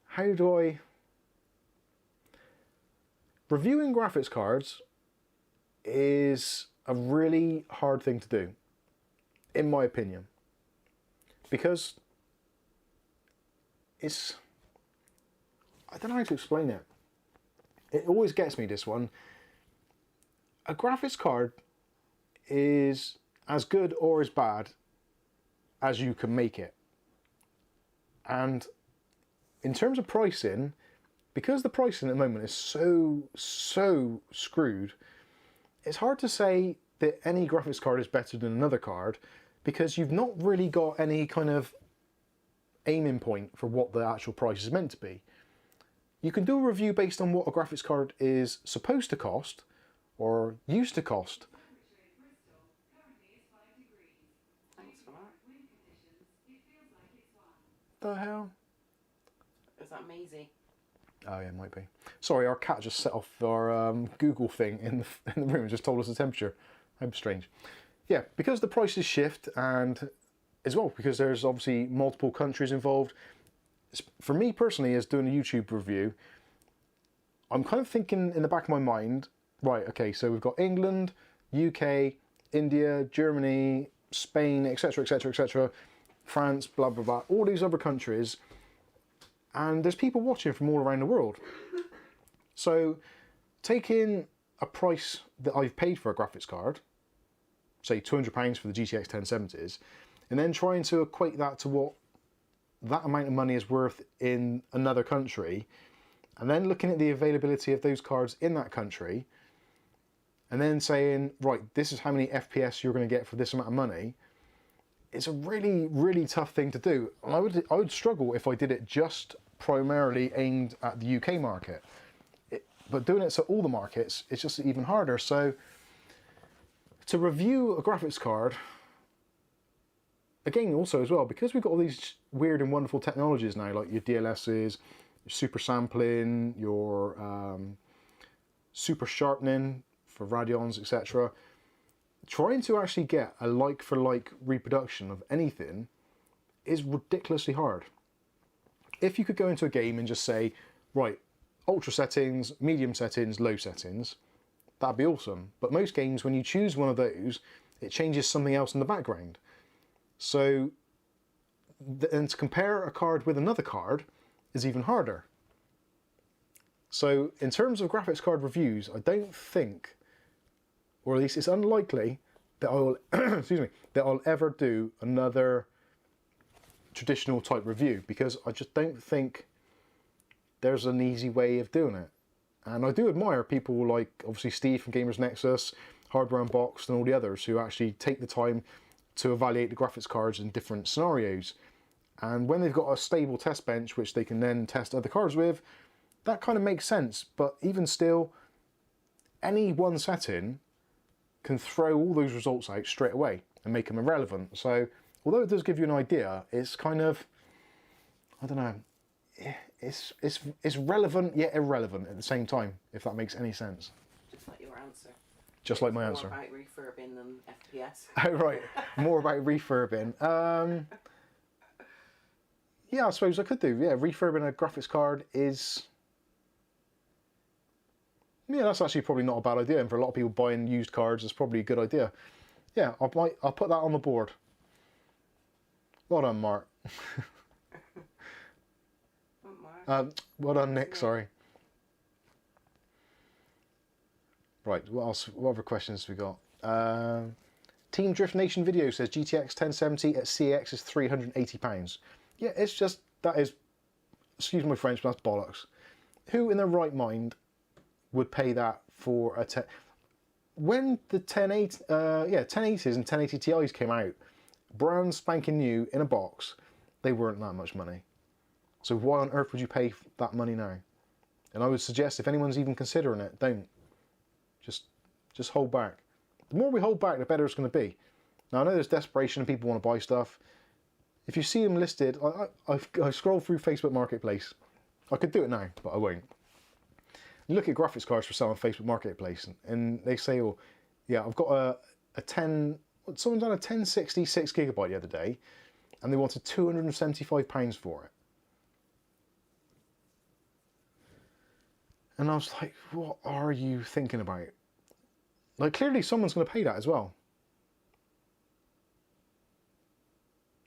How do I... Reviewing graphics cards is a really hard thing to do, in my opinion, because it's, I don't know how to explain it. It always gets me, this one. A graphics card is as good or as bad as you can make it. And in terms of pricing, because the pricing at the moment is so screwed, it's hard to say that any graphics card is better than another card, because you've not really got any kind of aiming point for what the actual price is meant to be. You can do a review based on what a graphics card is supposed to cost, or used to cost. Thanks for that. The hell? Is that Maisie? Oh yeah, it might be. Sorry, our cat just set off our Google thing in the room and just told us the temperature. How strange. Yeah, because the prices shift, and as well because there's obviously multiple countries involved. For me personally, as doing a YouTube review, I'm kind of thinking in the back of my mind, right, okay, so we've got England, UK, India, Germany, Spain, etc, etc, etc, France, blah, blah, blah, all these other countries. And there's people watching from all around the world. So taking a price that I've paid for a graphics card, say £200 for the GTX 1070s, and then trying to equate that to what that amount of money is worth in another country, and then looking at the availability of those cards in that country, and then saying, right, this is how many FPS you're going to get for this amount of money, it's a really, really tough thing to do. And I would struggle if I did it just primarily aimed at the UK market. But doing it to all the markets, it's just even harder. So to review a graphics card, again, also as well, because we've got all these weird and wonderful technologies now, like your DLSs, your super sampling, your super sharpening for Radeons, etc. Trying to actually get a like-for-like reproduction of anything is ridiculously hard. If you could go into a game and just say, right, ultra settings, medium settings, low settings, that'd be awesome. But most games, when you choose one of those, it changes something else in the background. So, and to compare a card with another card is even harder. So in terms of graphics card reviews, I don't think, or at least it's unlikely, that I will, excuse me, that I'll ever do another traditional type review, because I just don't think there's an easy way of doing it. And I do admire people like, obviously, Steve from Gamers Nexus, Hardware Unboxed, and all the others who actually take the time to evaluate the graphics cards in different scenarios. And when they've got a stable test bench, which they can then test other cards with, that kind of makes sense. But even still, any one setting can throw all those results out straight away and make them irrelevant. So although it does give you an idea, it's kind of, I don't know, it's relevant yet irrelevant at the same time, if that makes any sense. Just like your answer. Just like my answer. More about refurbing than FPS. Oh, right. More about refurbing. Yeah, I suppose I could do. Yeah, refurbing a graphics card is... Yeah, that's actually probably not a bad idea. And for a lot of people buying used cards, it's probably a good idea. Yeah, I'll put that on the board. Well done, Mark. Well done, Nick, sorry. Right, what else? What other questions have we got? Team Drift Nation video says GTX 1070 at CEX is £380. Yeah, it's just, that is, excuse my French, but that's bollocks. Who in their right mind would pay that for a when the 1080s and 1080 Ti's came out, brand spanking new in a box, they weren't that much money. So why on earth would you pay that money now? And I would suggest, if anyone's even considering it, don't. Just hold back. The more we hold back, the better it's going to be. Now I know there's desperation and people want to buy stuff. If you see them listed, I scroll through Facebook Marketplace. I could do it now, but I won't. You look at graphics cards for sale on Facebook Marketplace, and they say, "Oh, yeah, I've got a 10." Someone done a 1060 6GB the other day, and they wanted £275 for it. And I was like, "What are you thinking about?" Like, clearly someone's going to pay that as well.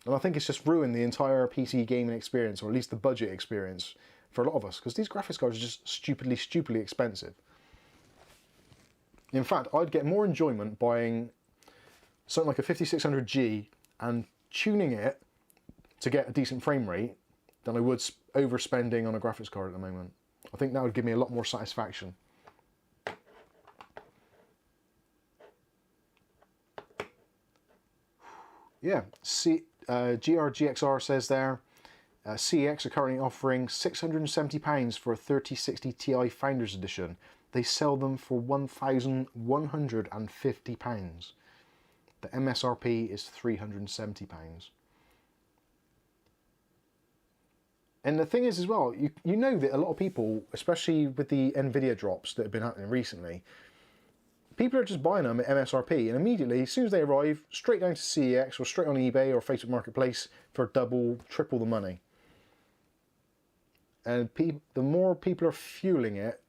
And I think it's just ruined the entire PC gaming experience, or at least the budget experience for a lot of us, because these graphics cards are just stupidly expensive. In fact, I'd get more enjoyment buying something like a 5600G and tuning it to get a decent frame rate than I would overspending on a graphics card at the moment. I think that would give me a lot more satisfaction. Yeah, GRGXR says there, CEX are currently offering £670 for a 3060 Ti Founders Edition. They sell them for £1,150. The MSRP is £370. And the thing is as well, you know that a lot of people, especially with the Nvidia drops that have been happening recently, people are just buying them at MSRP, and immediately, as soon as they arrive, straight down to CEX or straight on eBay or Facebook Marketplace for double, triple the money. And the more people are fueling it,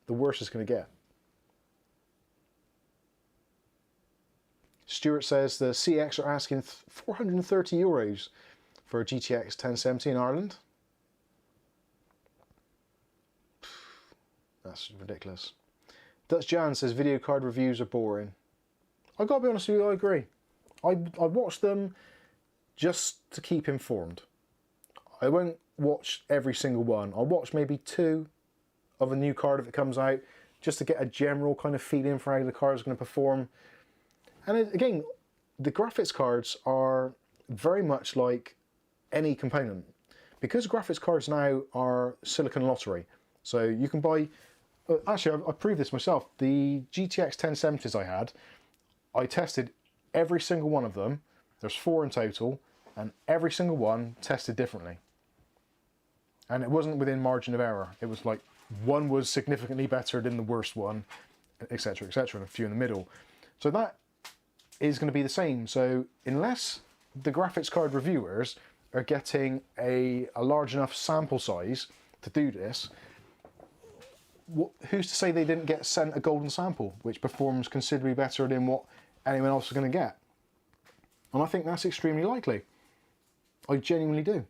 the worse it's going to get. Stuart says the CEX are asking €430 for a GTX 1070 in Ireland. That's ridiculous. Dutch Jan says video card reviews are boring. I gotta be honest with you, I agree. I watch them just to keep informed. I won't watch every single one. I'll watch maybe 2 of a new card if it comes out, just to get a general kind of feeling for how the card is going to perform. And again, the graphics cards are very much like any component. Because graphics cards now are silicon lottery, so you can buy... Actually, I proved this myself. The GTX 1070s I had, I tested every single one of them. There's 4 in total, and every single one tested differently. And it wasn't within margin of error. It was like, one was significantly better than the worst one, etc., etc., and a few in the middle. So that is going to be the same. So unless the graphics card reviewers are getting a large enough sample size to do this, who's to say they didn't get sent a golden sample, which performs considerably better than what anyone else is going to get? And I think that's extremely likely. I genuinely do.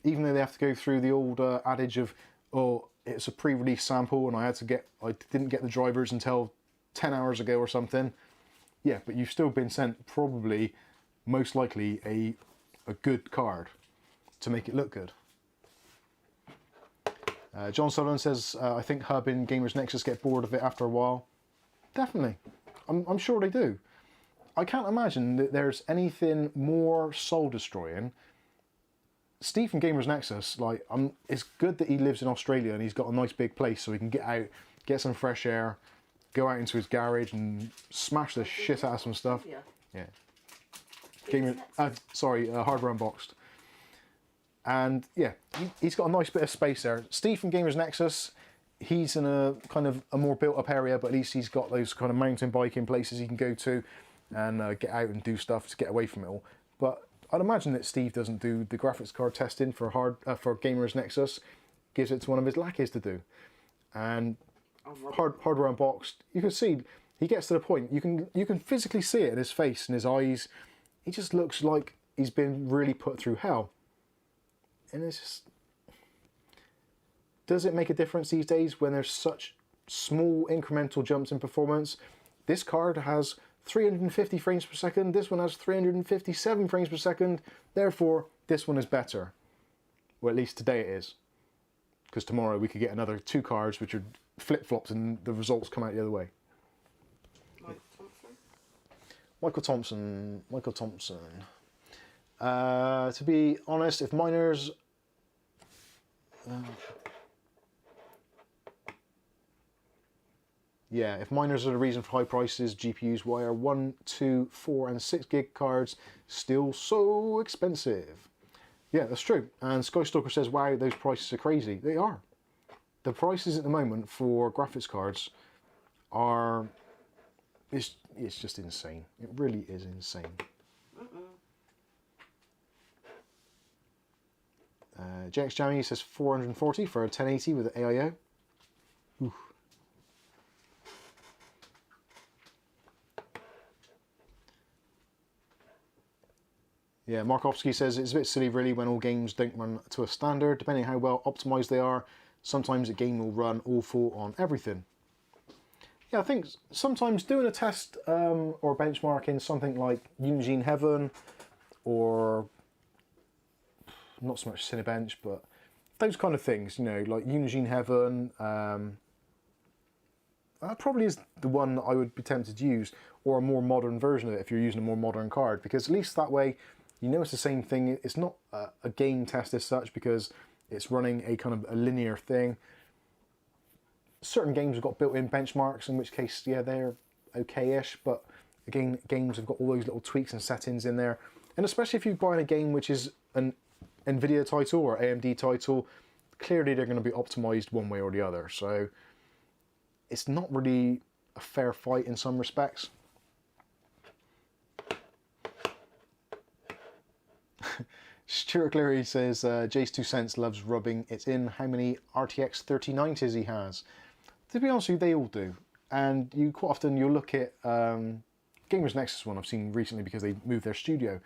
Even though they have to go through the old adage of, oh, it's a pre-release sample and I didn't get the drivers until 10 hours ago or something. Yeah, but you've still been sent probably, most likely, a good card to make it look good. John Sullivan says, I think Hub and Gamers Nexus get bored of it after a while. Definitely. I'm sure they do. I can't imagine that there's anything more soul-destroying. Steve from Gamers Nexus, like, it's good that he lives in Australia and he's got a nice big place so he can get out, get some fresh air, go out into his garage and smash the shit out of some stuff. Yeah. Hardware Unboxed. And yeah, he's got a nice bit of space there. Steve from Gamers Nexus, he's in a kind of a more built up area, but at least he's got those kind of mountain biking places he can go to and get out and do stuff to get away from it all. But I'd imagine that Steve doesn't do the graphics card testing for Gamers Nexus, gives it to one of his lackeys to do. And Hardware Unboxed, you can see he gets to the point. You can physically see it in his face and his eyes. He just looks like he's been really put through hell. And it's just, does it make a difference these days when there's such small incremental jumps in performance? This card has 350 frames per second, this one has 357 frames per second, therefore this one is better. Well, at least today it is. Because tomorrow we could get another 2 cards which are flip-flops and the results come out the other way. Michael Thompson. To be honest, if miners... if miners are the reason for high prices, GPUs, why are 1, 2, 4 and 6 gig cards still so expensive? Yeah, that's true. And Skystalker says, wow, those prices are crazy. They are. The prices at the moment for graphics cards are... It's just insane. It really is insane. JX Jammy says 440 for a 1080 with an AIO. Oof. Yeah, Markovsky says it's a bit silly really when all games don't run to a standard. Depending on how well optimized they are, sometimes a game will run awful on everything. Yeah, I think sometimes doing a test or benchmark in something like Unigine Heaven or not so much Cinebench, but those kind of things, you know, like Unigine Heaven, that probably is the one that I would be tempted to use, or a more modern version of it if you're using a more modern card, because at least that way you know it's the same thing. It's not a game test as such because it's running a kind of a linear thing. Certain games have got built-in benchmarks, in which case, yeah, they're okay-ish, but again, games have got all those little tweaks and settings in there. And especially if you're buying a game which is an Nvidia title or AMD title, clearly they're going to be optimized one way or the other. So it's not really a fair fight in some respects. Stuart Cleary says, Jace 2 cents loves rubbing it in how many RTX 3090s he has. To be honest with you, they all do. And you quite often you'll look at Gamers Nexus one I've seen recently because they moved their studio.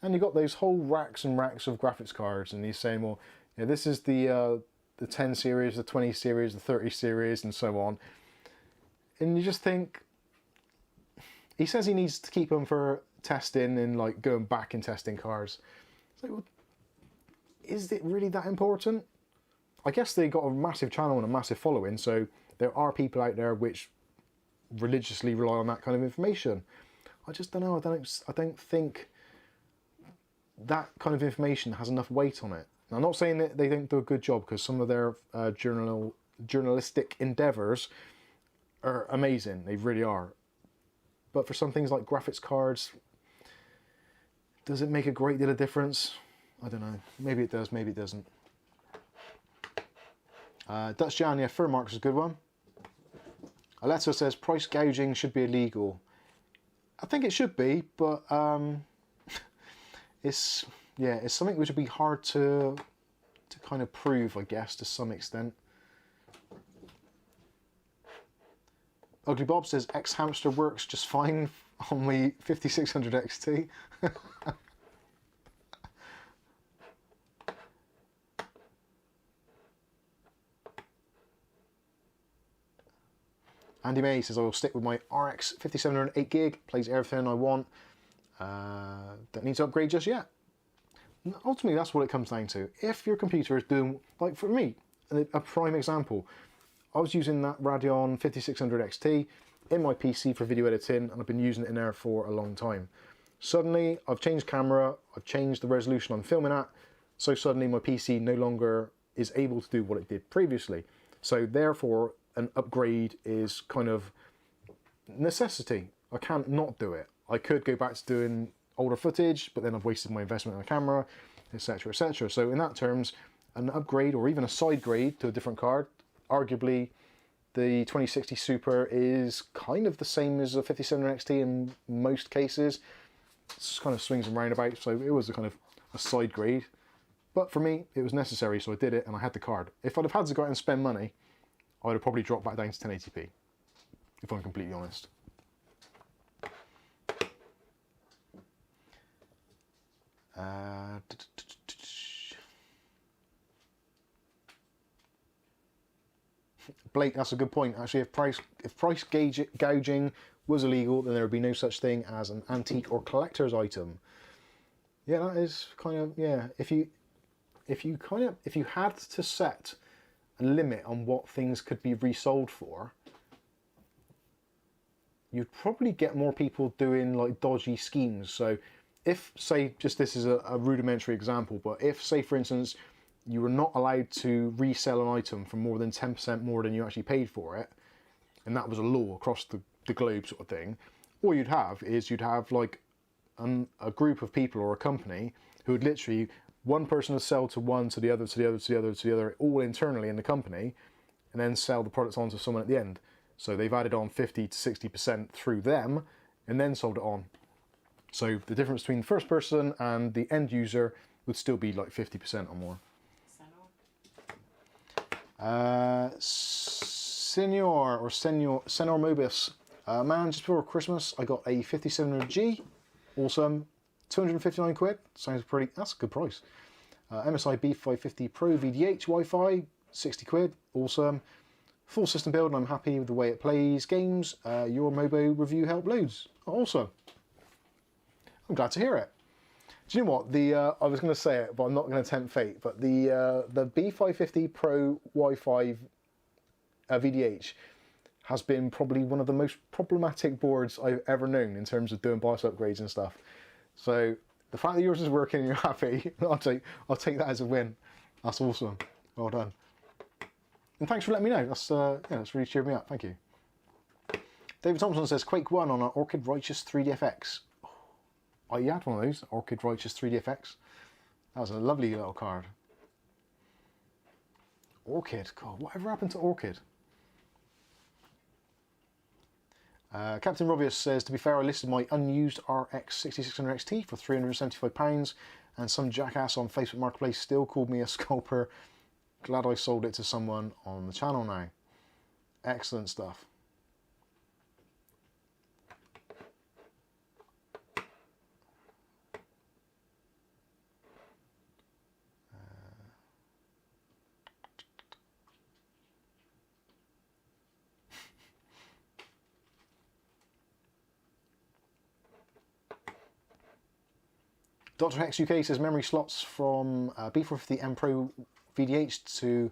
And you've got those whole racks and racks of graphics cards, and he's saying, well, yeah, this is the 10 series, the 20 series, the 30 series, and so on. And you just think, he says he needs to keep them for testing and like going back and testing cards. It's like, well, is it really that important? I guess they got a massive channel and a massive following, so there are people out there which religiously rely on that kind of information. I just don't know. I don't think that kind of information has enough weight on it. Now, I'm not saying that they don't do a good job, because some of their journalistic endeavours are amazing. They really are. But for some things like graphics cards, does it make a great deal of difference? I don't know. Maybe it does, maybe it doesn't. Dutch Jan, yeah, Furmark's is a good one. Alexa says price gouging should be illegal. I think it should be, but it's something which would be hard to kind of prove, I guess, to some extent. Ugly Bob says X-Hamster works just fine on the 5600 XT. Andy May says I will stick with my RX 5700 8GB, plays everything I want. Don't need to upgrade just yet. Ultimately, that's what it comes down to. If your computer is doing, like for me, a prime example, I was using that Radeon 5600 XT in my PC for video editing, and I've been using it in there for a long time. Suddenly, I've changed camera, I've changed the resolution I'm filming at, so suddenly my PC no longer is able to do what it did previously. So therefore, an upgrade is kind of necessity. I can't not do it. I could go back to doing older footage, but then I've wasted my investment in a camera, etc, etc. So in that terms, an upgrade or even a side grade to a different card, arguably the 2060 Super is kind of the same as a 5700 XT in most cases. It's kind of swings and roundabouts, so it was a kind of a side grade. But for me, it was necessary, so I did it and I had the card. If I'd have had to go out and spend money, I'd have probably dropped back down to 1080p, if I'm completely honest. Blake, that's a good point. Actually, if price gouging was illegal, then there would be no such thing as an antique or collector's item. Yeah, that is kind of, yeah. If you had to set a limit on what things could be resold for, you'd probably get more people doing like dodgy schemes. So if, say, just this is a rudimentary example, but if, say, for instance, you were not allowed to resell an item for more than 10% more than you actually paid for it, and that was a law across the globe sort of thing, all you'd have like a group of people or a company who would literally, one person would sell to one, to the other, to the other, to the other, to the other, all internally in the company, and then sell the products on to someone at the end. So they've added on 50 to 60% through them, and then sold it on. So the difference between the first person and the end user would still be like 50% or more. Senor Mobius. Man, just before Christmas, I got a 5700G. Awesome. 259 quid. Sounds pretty, that's a good price. MSI B550 Pro VDH Wi-Fi, 60 quid. Awesome. Full system build, and I'm happy with the way it plays games. Your Mobo review helped loads. Awesome. I'm glad to hear it. Do you know what? I was going to say it, but I'm not going to tempt fate. But the B550 Pro Wi-Fi VDH has been probably one of the most problematic boards I've ever known in terms of doing BIOS upgrades and stuff. So the fact that yours is working and you're happy, I'll take that as a win. That's awesome. Well done. And thanks for letting me know. That's really cheered me up. Thank you. David Thompson says Quake 1 on an Orchid Righteous 3DFX. Oh, you had one of those, Orchid Righteous 3DFX. That was a lovely little card. Orchid, God, whatever happened to Orchid? Captain Robius says, to be fair, I listed my unused RX6600XT for £375, and some jackass on Facebook Marketplace still called me a scalper. Glad I sold it to someone on the channel now. Excellent stuff. Dr. Hex UK says memory slots from B450M Pro VDH to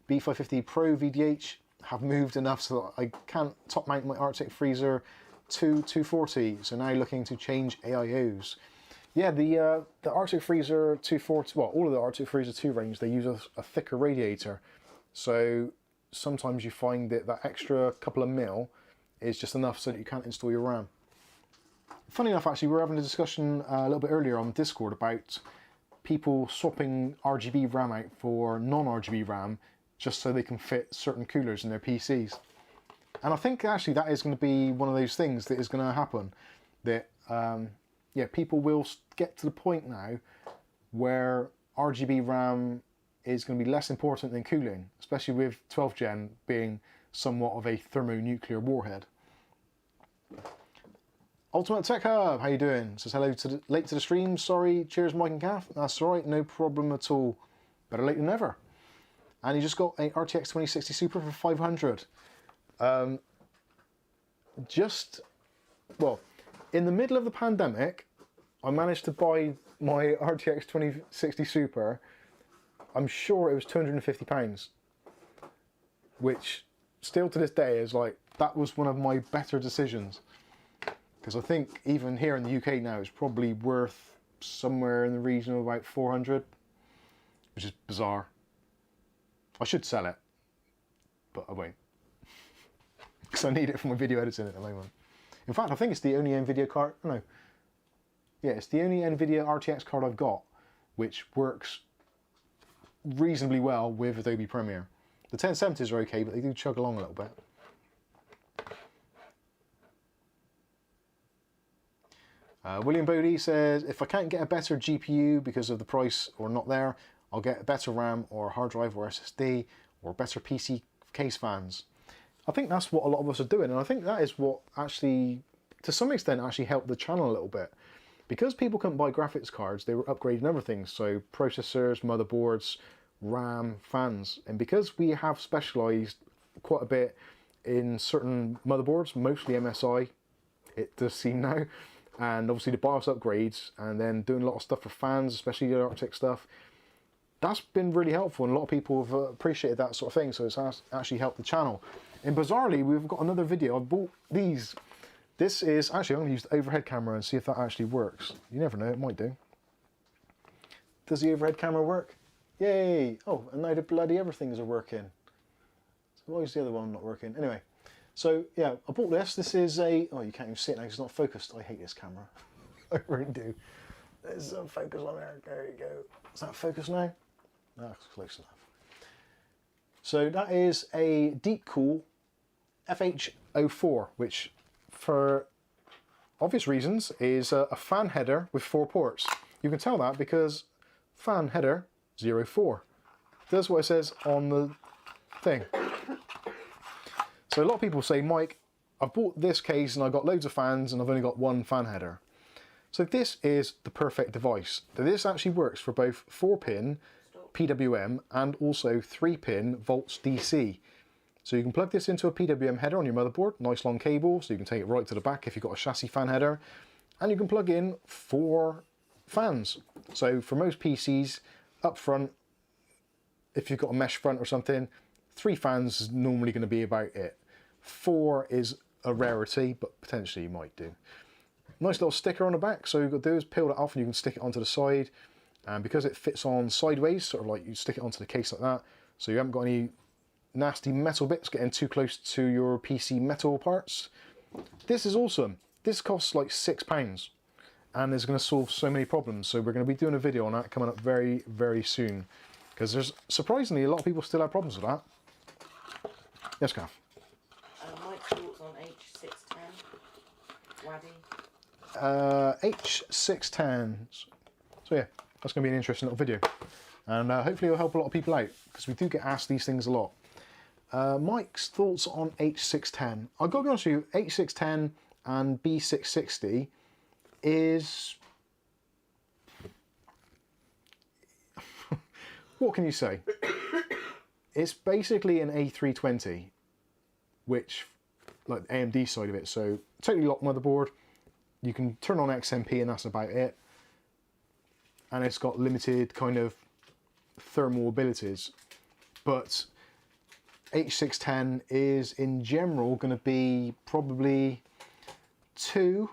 B550 Pro VDH have moved enough so that I can't top mount my Arctic freezer to 240, so now looking to change AIOs. Yeah, the Arctic freezer 240, well, all of the Arctic freezer 2 range, they use a thicker radiator, so sometimes you find that extra couple of mil is just enough so that you can't install your RAM. Funny enough, actually, we were having a discussion a little bit earlier on Discord about people swapping RGB RAM out for non-RGB RAM just so they can fit certain coolers in their PCs. And I think actually that is going to be one of those things that is going to happen. That, yeah, people will get to the point now where RGB RAM is going to be less important than cooling, especially with 12th gen being somewhat of a thermonuclear warhead. Ultimate Tech Hub, how you doing? Says hello to late to the stream. Sorry, cheers, Mike and Kath. That's all right, no problem at all. Better late than never. And you just got a RTX 2060 Super for 500. Well, in the middle of the pandemic, I managed to buy my RTX 2060 Super. I'm sure it was £250, which still to this day is like, that was one of my better decisions. Because I think even here in the UK now, it's probably worth somewhere in the region of about 400, which is bizarre. I should sell it, but I won't. Because I need it for my video editing at the moment. In fact, I think it's the only Nvidia card, no. Yeah, it's the only Nvidia RTX card I've got, which works reasonably well with Adobe Premiere. The 1070s are okay, but they do chug along a little bit. William Bodie says, if I can't get a better GPU because of the price or not there, I'll get a better RAM or hard drive or SSD or better PC case fans. I think that's what a lot of us are doing, and I think that is what actually, to some extent, actually helped the channel a little bit. Because people couldn't buy graphics cards, they were upgrading other things, so processors, motherboards, RAM, fans. And because we have specialised quite a bit in certain motherboards, mostly MSI, it does seem now, and obviously the BIOS upgrades, and then doing a lot of stuff for fans, especially the RTX stuff, that's been really helpful, and a lot of people have appreciated that sort of thing, so it's actually helped the channel. And bizarrely, we've got another video. I bought these. This is, actually, I'm going to use the overhead camera and see if that actually works. You never know, it might do. Does the overhead camera work? Yay! Oh, and now the bloody everythings are working. So why is the other one not working? Anyway, so yeah, I bought this. This is a, oh, you can't even see it now because it's not focused. I hate this camera. I really do. There's some focus on there. There you go. Is that focused now? No, that's close enough. So that is a Deepcool FH04, which for obvious reasons is a fan header with 4 ports. You can tell that because fan header 04. That's what it says on the thing. So a lot of people say, Mike, I've bought this case and I've got loads of fans and I've only got 1 fan header. So this is the perfect device. This actually works for both 4-pin PWM and also 3-pin volts DC. So you can plug this into a PWM header on your motherboard, nice long cable, so you can take it right to the back if you've got a chassis fan header, and you can plug in 4 fans. So for most PCs, up front, if you've got a mesh front or something, 3 fans is normally going to be about it. 4 is a rarity, but potentially you might do. Nice little sticker on the back, so you've got to do is peel it off and you can stick it onto the side. And because it fits on sideways, sort of like you stick it onto the case like that, so you haven't got any nasty metal bits getting too close to your PC metal parts. This is awesome. This costs like £6 and is going to solve so many problems. So we're going to be doing a video on that coming up very, very soon. Because there's surprisingly a lot of people still have problems with that. Yes, Kath? My thoughts on H610 Waddy. H610. So yeah, that's going to be an interesting little video. And hopefully it'll help a lot of people out, because we do get asked these things a lot. Mike's thoughts on H610. I've got to be honest with you, H610 and B660 is... what can you say? It's basically an A320, which, like the AMD side of it, so totally locked motherboard. You can turn on XMP and that's about it. And it's got limited kind of thermal abilities, but H610 is in general going to be probably 2,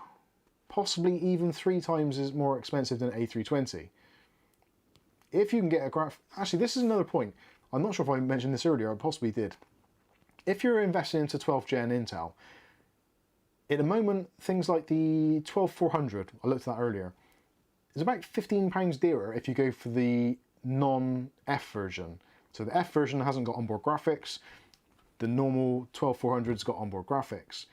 possibly even 3 times as more expensive than A320. If you can get a actually this is another point, I'm not sure if I mentioned this earlier, I possibly did. If you're investing into 12th gen Intel, at the moment things like the 12400, I looked at that earlier, is about £15 dearer if you go for the non-F version. So the F version hasn't got onboard graphics, the normal 12400's got onboard graphics.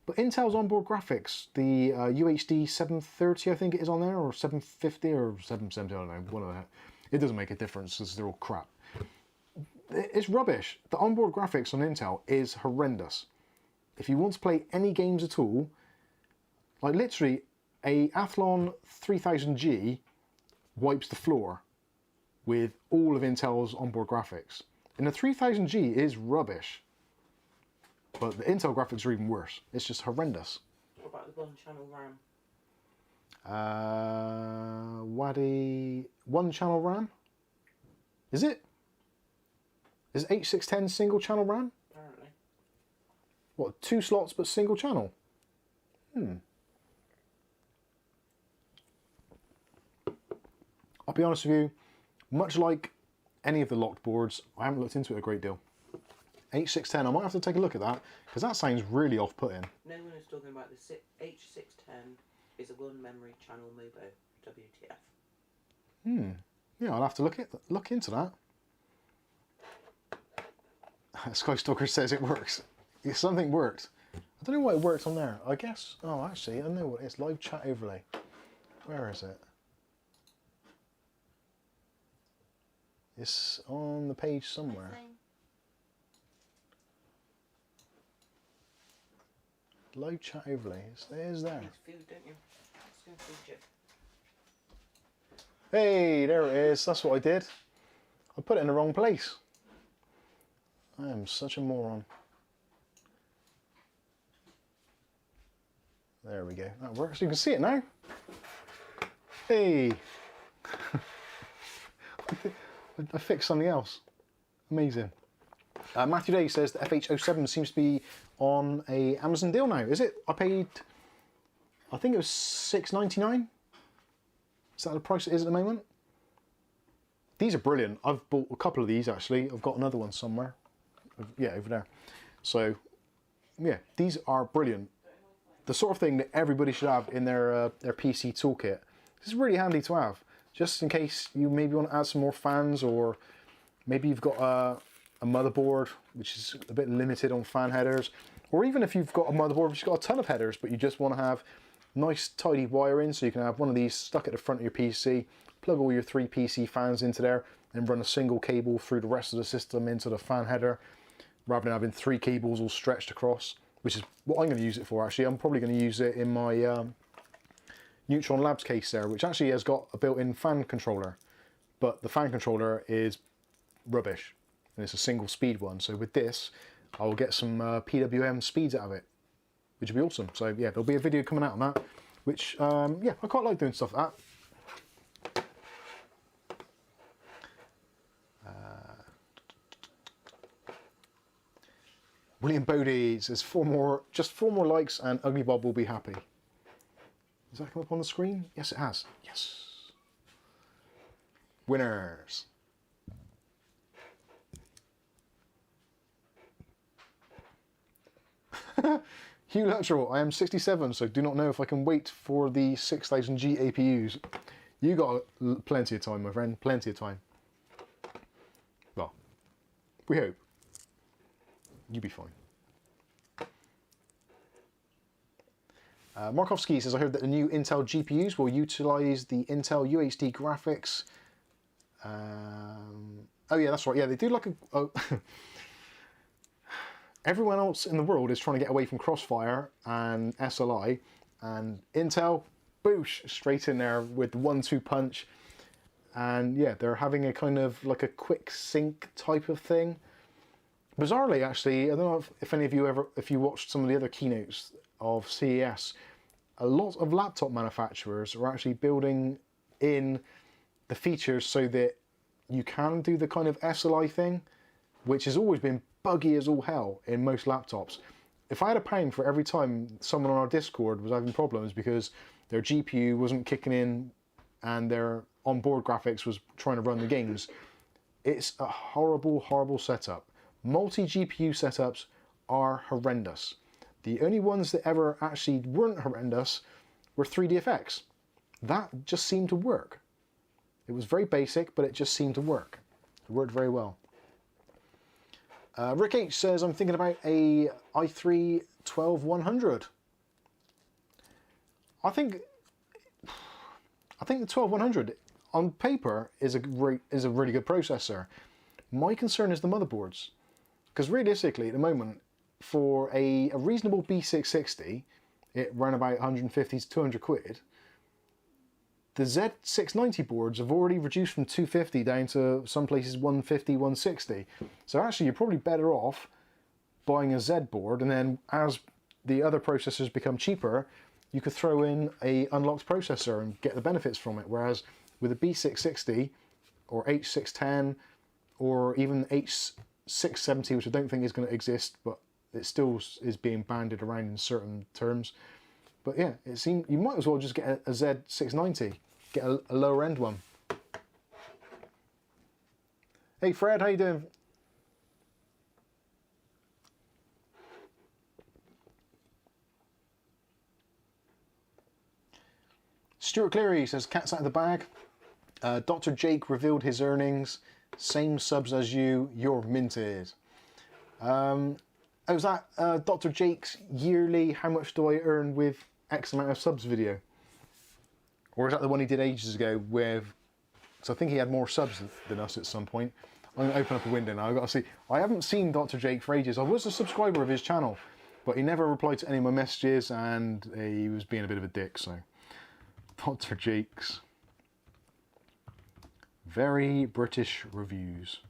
But Intel's onboard graphics, the UHD 730 I think it is on there, or 750 or 770, I don't know, one of that. It doesn't make a difference because they're all crap. It's rubbish. The onboard graphics on Intel is horrendous. If you want to play any games at all, Like literally, a Athlon 3000G wipes the floor with all of Intel's onboard graphics. And the 3000G is rubbish. But the Intel graphics are even worse. It's just horrendous. What about the 1-channel RAM? Waddy 1-channel RAM? Is it? Is H610 single channel RAM? Apparently. What, 2 slots but single channel? I'll be honest with you, much like any of the locked boards, I haven't looked into it a great deal. H610, I might have to take a look at that, because that sounds really off-putting. No one is talking about the H610 is a 1-memory channel Mobo. WTF. Yeah, I'll have to look into that. Skystalker says it works. Something worked. I don't know why it worked on there. I guess, oh actually, I know what it is. Live chat overlay. Where is it? It's on the page somewhere. Live chat overlay. It is there. Food, don't you? Let's go food chip. Hey, there it is. That's what I did. I put it in the wrong place. I am such a moron. There we go. That works. You can see it now. Hey. I fixed something else. Amazing. Matthew Day says the FH07 seems to be on a Amazon deal now. Is it? I paid, I think it was $6.99. Is that the price it is at the moment? These are brilliant. I've bought a couple of these actually. I've got another one somewhere. Yeah, over there. So, yeah, these are brilliant. The sort of thing that everybody should have in their PC toolkit. This is really handy to have, just in case you maybe want to add some more fans, or maybe you've got a motherboard which is a bit limited on fan headers, or even if you've got a motherboard which has got a ton of headers but you just want to have nice tidy wiring, so you can have one of these stuck at the front of your PC, plug all your 3 PC fans into there and run a single cable through the rest of the system into the fan header, rather than having 3 cables all stretched across, which is what I'm going to use it for actually. I'm probably going to use it in my Neutron Labs case there, which actually has got a built-in fan controller, but the fan controller is rubbish and it's a single speed one. So with this I'll get some PWM speeds out of it, which would be awesome. So yeah, there'll be a video coming out on that, which yeah, I quite like doing stuff like that. William Bodie says just 4 more likes and Ugly Bob will be happy. Does that come up on the screen? Yes, it has. Yes. Winners. Hugh Luttrell, I am 67, so do not know if I can wait for the 6000G APUs. You got plenty of time, my friend, plenty of time. Well, we hope. You'll be fine. Markovsky says, I heard that the new Intel GPUs will utilize the Intel UHD graphics. Oh yeah, that's right. Yeah, they do like a... Everyone else in the world is trying to get away from Crossfire and SLI, and Intel, boosh, straight in there with the 1-2 punch. And yeah, they're having a kind of like a quick sync type of thing. Bizarrely, actually, I don't know if any of you if you watched some of the other keynotes of CES, a lot of laptop manufacturers are actually building in the features so that you can do the kind of SLI thing, which has always been buggy as all hell in most laptops. If I had a pound for every time someone on our Discord was having problems because their GPU wasn't kicking in and their onboard graphics was trying to run the games, it's a horrible, horrible setup. Multi-GPU setups are horrendous. The only ones that ever actually weren't horrendous were 3DFX. That just seemed to work. It was very basic, but it just seemed to work. It worked very well. Rick H says, I'm thinking about a i3 12100. I think the 12100 on paper is a really good processor. My concern is the motherboards, because realistically at the moment, for a reasonable B660, it ran about 150 to 200 quid. The Z690 boards have already reduced from 250 down to some places 150, 160. So actually you're probably better off buying a Z board, and then as the other processors become cheaper, you could throw in a unlocked processor and get the benefits from it. Whereas with a B660 or H610 or even H670, which I don't think is going to exist, but it still is being banded around in certain terms. But yeah, it seemed you might as well just get a Z690, get a lower end one. Hey Fred, how you doing? Stuart Cleary says, cat's out of the bag. Dr. Jake revealed his earnings. Same subs as you, you're minted. Was that Dr. Jake's yearly how much do I earn with X amount of subs video? Or is that the one he did ages ago with, because I think he had more subs than us at some point. I'm going to open up a window now, I've got to see. I haven't seen Dr. Jake for ages. I was a subscriber of his channel, but he never replied to any of my messages and he was being a bit of a dick, so. Dr. Jake's very British reviews.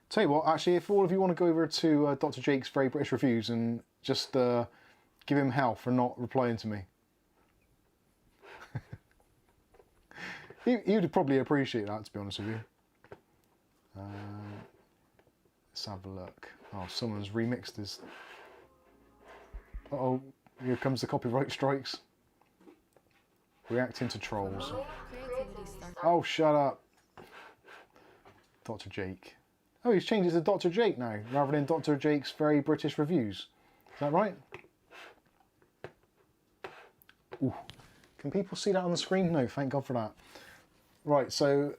Tell you what, actually, if all of you want to go over to Dr. Jake's very British reviews and just give him hell for not replying to me. he would probably appreciate that, to be honest with you. Let's have a look. Oh, someone's remixed his... Uh-oh, here comes the copyright strikes. Reacting to trolls. Oh, shut up. Dr. Jake. Oh, he's changed it to Dr. Jake now, rather than Dr. Jake's very British reviews. Is that right? Ooh. Can people see that on the screen? No, thank God for that. Right, so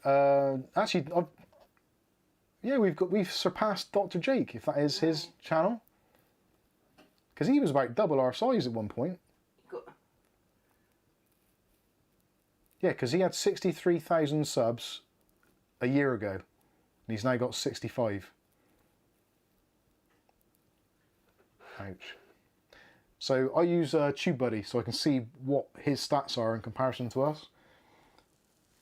actually, yeah, we've surpassed Dr. Jake, if that is his channel, because he was about double our size at one point. Yeah, because he had 63,000 subs a year ago, and he's now got 65. Ouch. So I use TubeBuddy so I can see what his stats are in comparison to us.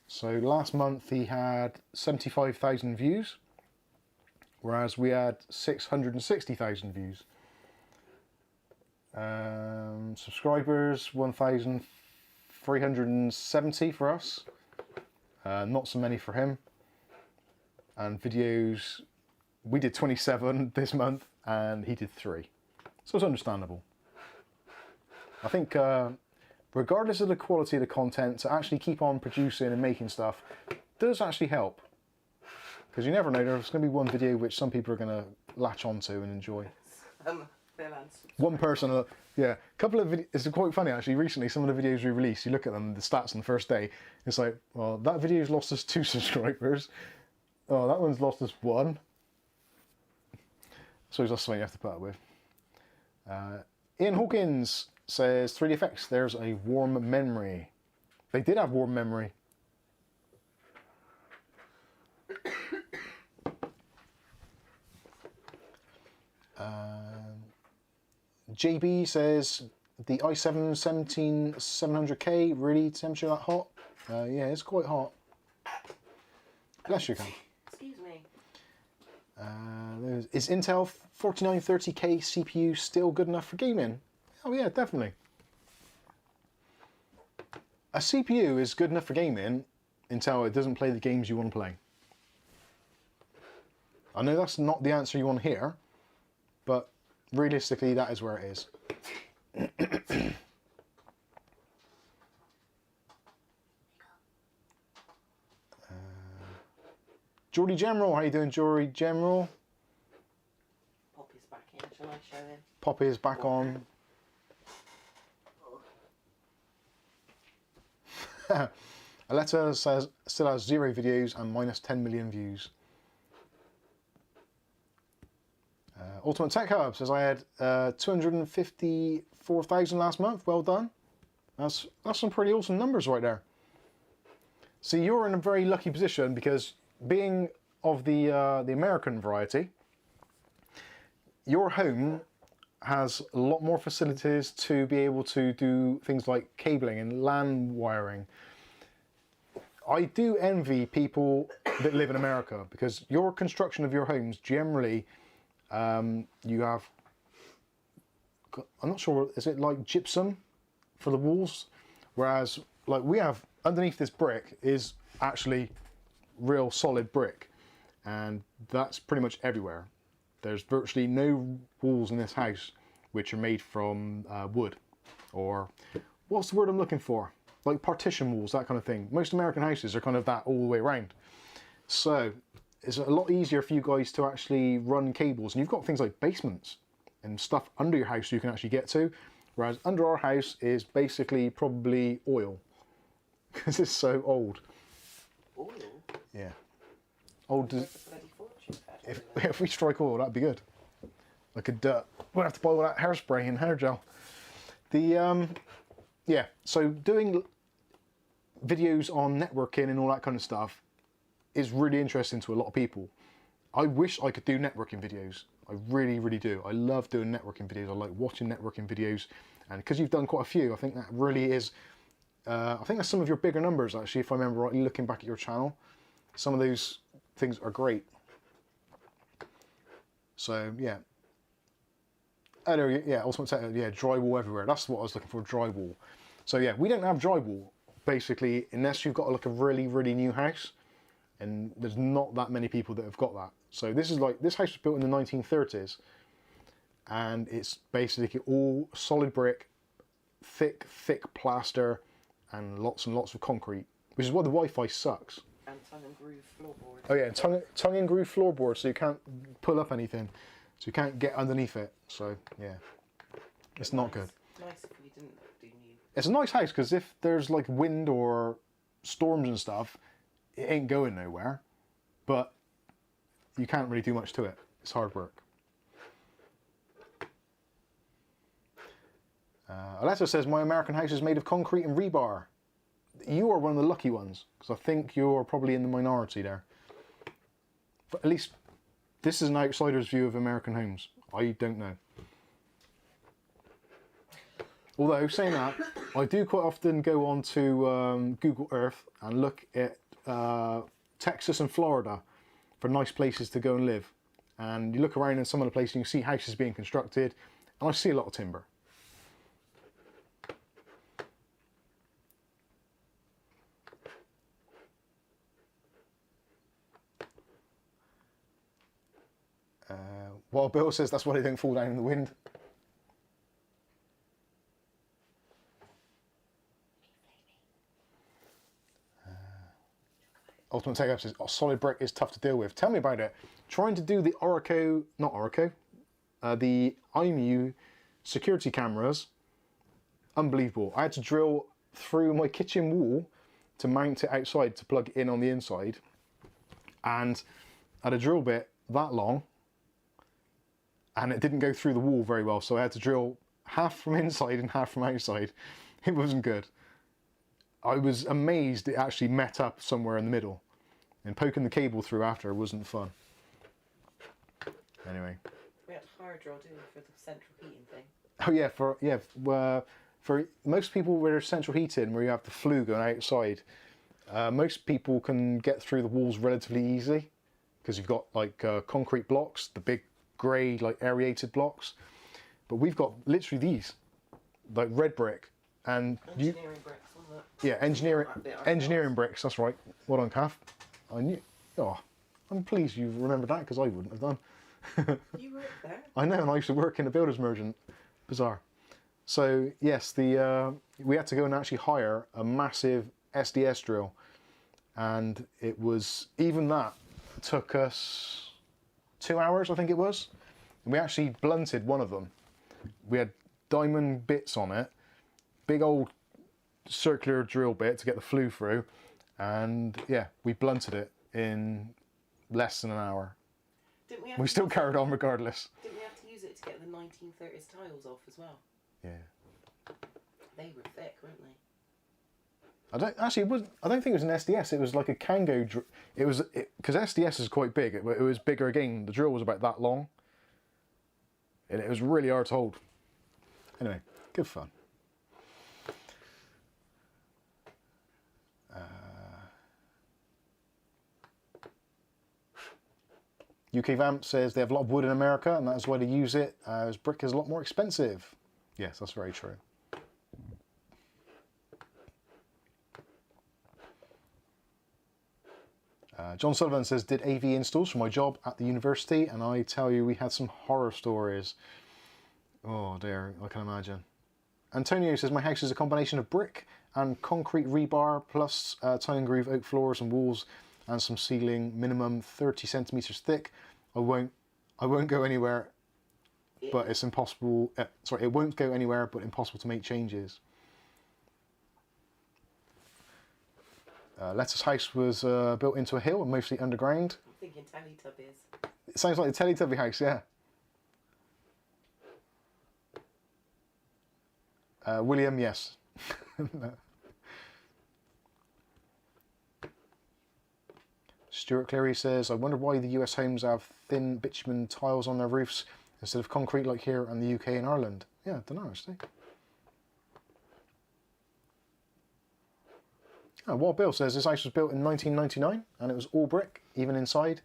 So last month he had 75,000 views, whereas we had 660,000 views. Subscribers, 1,370 for us. Not so many for him. And videos, we did 27 this month and he did 3. So it's understandable. I think regardless of the quality of the content, to actually keep on producing and making stuff does actually help. Because you never know, there's going to be one video which some people are going to latch onto and enjoy. One person, yeah, a couple of videos, it's quite funny actually, recently some of the videos we released, you look at them, the stats on the first day, it's like, well, that video's lost us 2 subscribers, oh, that one's lost us 1. So that's something you have to put up with. Ian Hawkins says, 3DFX, there's a warm memory. They did have warm memory. JB says, the i7-17700K, really temperature that hot? Yeah, it's quite hot. Bless you, Cam. Excuse me. Is Intel 4930K CPU still good enough for gaming? Oh yeah, definitely. A CPU is good enough for gaming until it doesn't play the games you want to play. I know that's not the answer you want to hear, but realistically that is where it is. Geordie General, how you doing, Geordie General? Poppy's back in, shall I show him? Poppy is back on. Aletta says still has 0 videos and minus 10 million views. Ultimate Tech Hub says I had 254,000 last month. Well done. That's some pretty awesome numbers right there. See, you're in a very lucky position because being of the American variety, your home has a lot more facilities to be able to do things like cabling and LAN wiring. I do envy people that live in America, because your construction of your homes, generally, you have, I'm not sure, is it like gypsum for the walls? Whereas, like we have, underneath this brick is actually real solid brick, and that's pretty much everywhere. There's virtually no walls in this house which are made from wood, or what's the word I'm looking for? Like partition walls, that kind of thing. Most American houses are kind of that all the way around. So it's a lot easier for you guys to actually run cables, and you've got things like basements and stuff under your house you can actually get to, whereas under our house is basically probably oil, because it's so old. Oil? Yeah. Old. Bloody fortune, If we strike oil, that'd be good. I could, we'll have to buy all that hairspray and hair gel. Yeah, so doing videos on networking and all that kind of stuff is really interesting to a lot of people. I wish I could do networking videos. I really, really do. I love doing networking videos. I like watching networking videos. And because you've done quite a few, I think that really is, I think that's some of your bigger numbers actually, if I remember rightly, looking back at your channel. Some of those things are great. So, yeah. Oh, no, yeah, Ultimate Tech, yeah, drywall everywhere. That's what I was looking for, drywall. So yeah, we don't have drywall, basically, unless you've got like a really, really new house. And there's not that many people that have got that. So this is like, this house was built in the 1930s. And it's basically all solid brick, thick plaster, and lots of concrete. Which is why the Wi-Fi sucks. And tongue and groove floorboard. Oh yeah, tongue and groove floorboard, so you can't pull up anything. So you can't get underneath it. So yeah, it's not good. Nice if we didn't do new. It's a nice house, because if there's like wind or storms and stuff, it ain't going nowhere. But you can't really do much to it. It's hard work. Alexa says, my American house is made of concrete and rebar. You are one of the lucky ones, because I think you're probably in the minority there. But at least this is an outsider's view of American homes. I don't know. Although, saying that, I do quite often go on to Google Earth and look at Texas and Florida for nice places to go and live. And you look around in some of the places and you see houses being constructed, and I see a lot of timber. While Bill says that's why they don't fall down in the wind. Ultimate Tech Up says, oh, solid brick is tough to deal with. Tell me about it. Trying to do the the IMU security cameras, unbelievable. I had to drill through my kitchen wall to mount it outside to plug in on the inside. And I had a drill bit that long, and it didn't go through the wall very well, so I had to drill half from inside and half from outside. It wasn't good. I was amazed it actually met up somewhere in the middle, and poking the cable through after wasn't fun. Anyway. We had a hard draw, didn't we, for the central heating thing? Oh yeah, for most people where there's central heating, where you have the flue going outside, most people can get through the walls relatively easily, because you've got like concrete blocks, the big grey like aerated blocks, but we've got literally these, like red brick, and Engineering bricks, wasn't it? yeah, engineering bricks. That's right. Well done, Kath. I knew. Oh, I'm pleased you remembered that, because I wouldn't have done. You worked there. I know, and I used to work in a builder's merchant. Bizarre. So yes, we had to go and actually hire a massive SDS drill, and it was, even that took us 2 hours, I think it was, and we actually blunted one of them. We had diamond bits on it, big old circular drill bit to get the flue through, and yeah, we blunted it in less than an hour. Didn't we? We still carried on regardless. Didn't we have to use it to get the 1930s tiles off as well? Yeah. They were thick, weren't they? I don't think it was an SDS. It was like a Kango. Because SDS is quite big. It was bigger again. The drill was about that long. And it was really hard to hold. Anyway, good fun. UK Vamp says they have a lot of wood in America and that's why they use it, as brick is a lot more expensive. Yes, that's very true. John Sullivan says, did AV installs for my job at the university, and I tell you we had some horror stories. Oh dear, I can imagine. Antonio says, my house is a combination of brick and concrete rebar plus tongue and groove oak floors and walls and some ceiling, minimum 30 centimeters thick. I won't go anywhere, but it's impossible. Sorry, it won't go anywhere, but impossible to make changes. Lettuce House was built into a hill and mostly underground. I'm thinking Teletubbies. It sounds like the Teletubby house, yeah. William, yes. No. Stuart Cleary says, I wonder why the US homes have thin bitumen tiles on their roofs instead of concrete like here in the UK and Ireland. Yeah, I don't know actually. Oh, Wild Bill says this house was built in 1999 and it was all brick, even inside.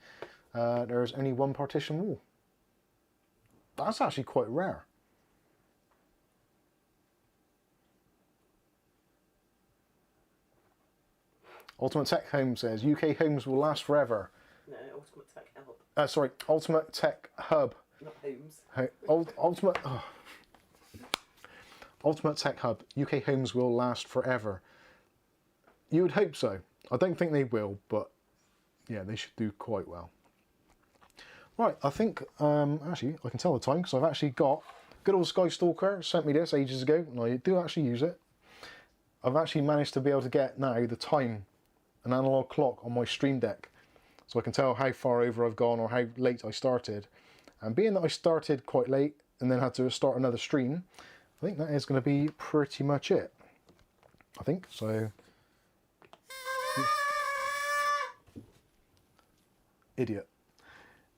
There's only one partition wall. That's actually quite rare. Ultimate Tech Home says, UK homes will last forever. No, Ultimate Tech Hub. Sorry, Ultimate Tech Hub. Not homes. Ultimate Tech Hub, UK homes will last forever. You would hope so. I don't think they will, but yeah, they should do quite well. Right, I think, actually, I can tell the time because I've actually got, good old Skystalker sent me this ages ago, and I do actually use it. I've actually managed to be able to get now the time, an analog clock on my Stream Deck, so I can tell how far over I've gone or how late I started. And being that I started quite late and then had to start another stream, I think that is going to be pretty much it. I think so. Idiot.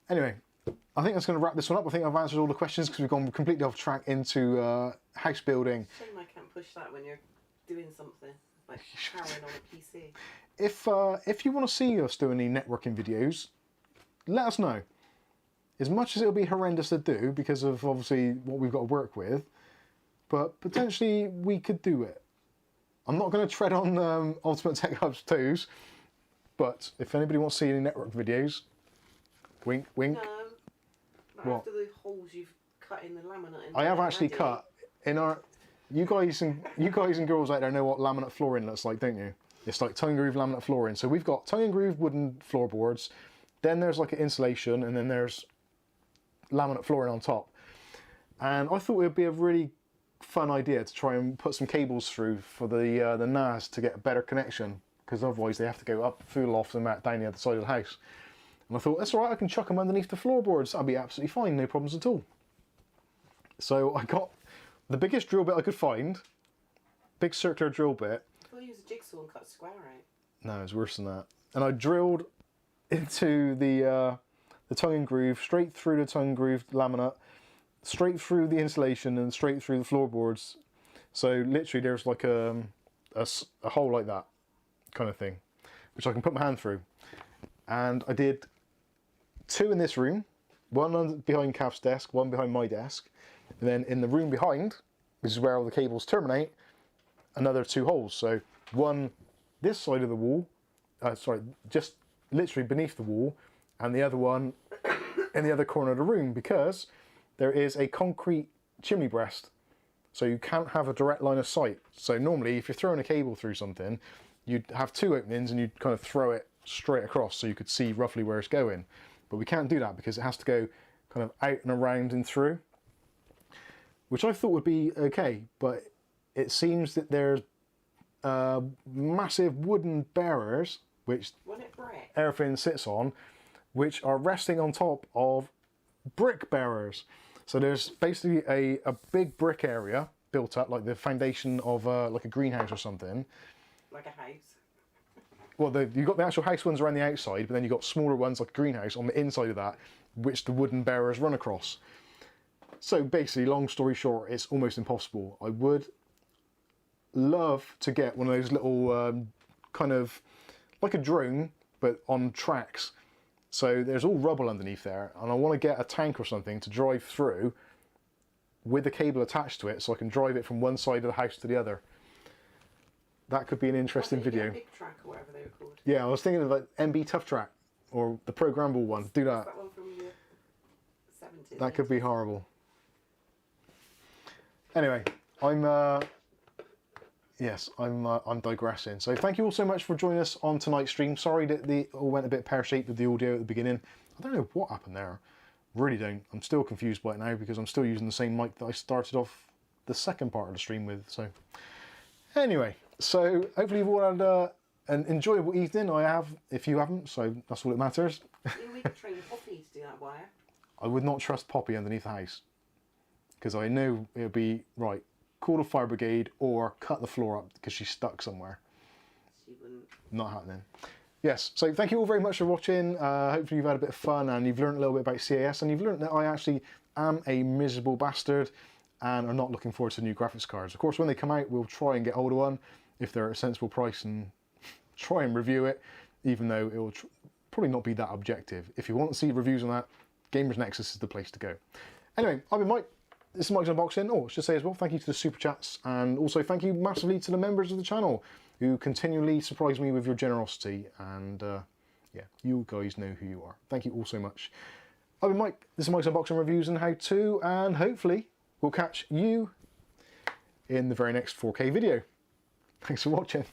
Anyway, I think that's going to wrap this one up. I think I've answered all the questions because we've gone completely off track into house building. Shame I can't push that when you're doing something, like powering on a PC. If you want to see us do any networking videos, let us know. As much as it'll be horrendous to do because of obviously what we've got to work with, but potentially we could do it. I'm not going to tread on Ultimate Tech Hub's toes, but if anybody wants to see any network videos, wink, wink. No, after the holes you've cut in the laminate. I have actually cut in our. You guys and girls out there know what laminate flooring looks like, don't you? It's like tongue and groove laminate flooring. So we've got tongue and groove wooden floorboards, then there's like an insulation, and then there's laminate flooring on top. And I thought it would be a really fun idea to try and put some cables through for the NAS to get a better connection, because otherwise they have to go up through the loft and down the other side of the house. And I thought, that's all right, I can chuck them underneath the floorboards. That'll be absolutely fine, no problems at all. So I got the biggest drill bit I could find, big circular drill bit. We'll use a jigsaw and cut a square out. No, it's worse than that. And I drilled into the tongue and groove, straight through the tongue and groove laminate, straight through the insulation and straight through the floorboards. So literally there's like a hole like that kind of thing, which I can put my hand through. And I did 2 in this room, one behind Kav's desk, one behind my desk. And then in the room behind, which is where all the cables terminate, another 2 holes. So one this side of the wall, sorry, just literally beneath the wall, and the other one in the other corner of the room, because there is a concrete chimney breast. So you can't have a direct line of sight. So normally if you're throwing a cable through something, you'd have 2 openings and you'd kind of throw it straight across so you could see roughly where it's going. But we can't do that because it has to go kind of out and around and through, which I thought would be okay, but it seems that there's massive wooden bearers, which everything sits on, which are resting on top of brick bearers. So there's basically a big brick area built up, like the foundation of like a greenhouse or something. Like a house. Well, you've got the actual house ones around the outside, but then you've got smaller ones like a greenhouse on the inside of that, which the wooden bearers run across. So basically, long story short, it's almost impossible. I would love to get one of those little kind of like a drone, but on tracks. So there's all rubble underneath there, and I want to get a tank or something to drive through with a cable attached to it, so I can drive it from one side of the house to the other. That could be an interesting video. Big track or whatever they were called. Yeah, I was thinking of like MB Tough Track or the programmable one. Do that. That one from the 70s. That could be horrible. Anyway, I'm digressing. So thank you all so much for joining us on tonight's stream. Sorry that it all went a bit pear-shaped with the audio at the beginning. I don't know what happened there. Really don't. I'm still confused by it now because I'm still using the same mic that I started off the second part of the stream with. So anyway, so hopefully you've all had an enjoyable evening. I have, if you haven't, so that's all that matters. Maybe we could train Poppy to do that wire. I would not trust Poppy underneath the house because I know it would be, right, call the fire brigade or cut the floor up because she's stuck somewhere. She wouldn't. Not happening. Yes, so thank you all very much for watching. Hopefully you've had a bit of fun and you've learned a little bit about CES, and you've learned that I actually am a miserable bastard and are not looking forward to new graphics cards. Of course, when they come out, we'll try and get hold of one if they're at a sensible price and try and review it, even though it will probably not be that objective. If you want to see reviews on that, Gamers Nexus is the place to go. Anyway, I've been Mike. This is Mike's Unboxing. Oh, I should say as well, thank you to the Super Chats, and also thank you massively to the members of the channel who continually surprise me with your generosity, and yeah, you guys know who you are. Thank you all so much. I've been Mike. This is Mike's Unboxing, Reviews and How To, and hopefully we'll catch you in the very next 4K video. Thanks for watching.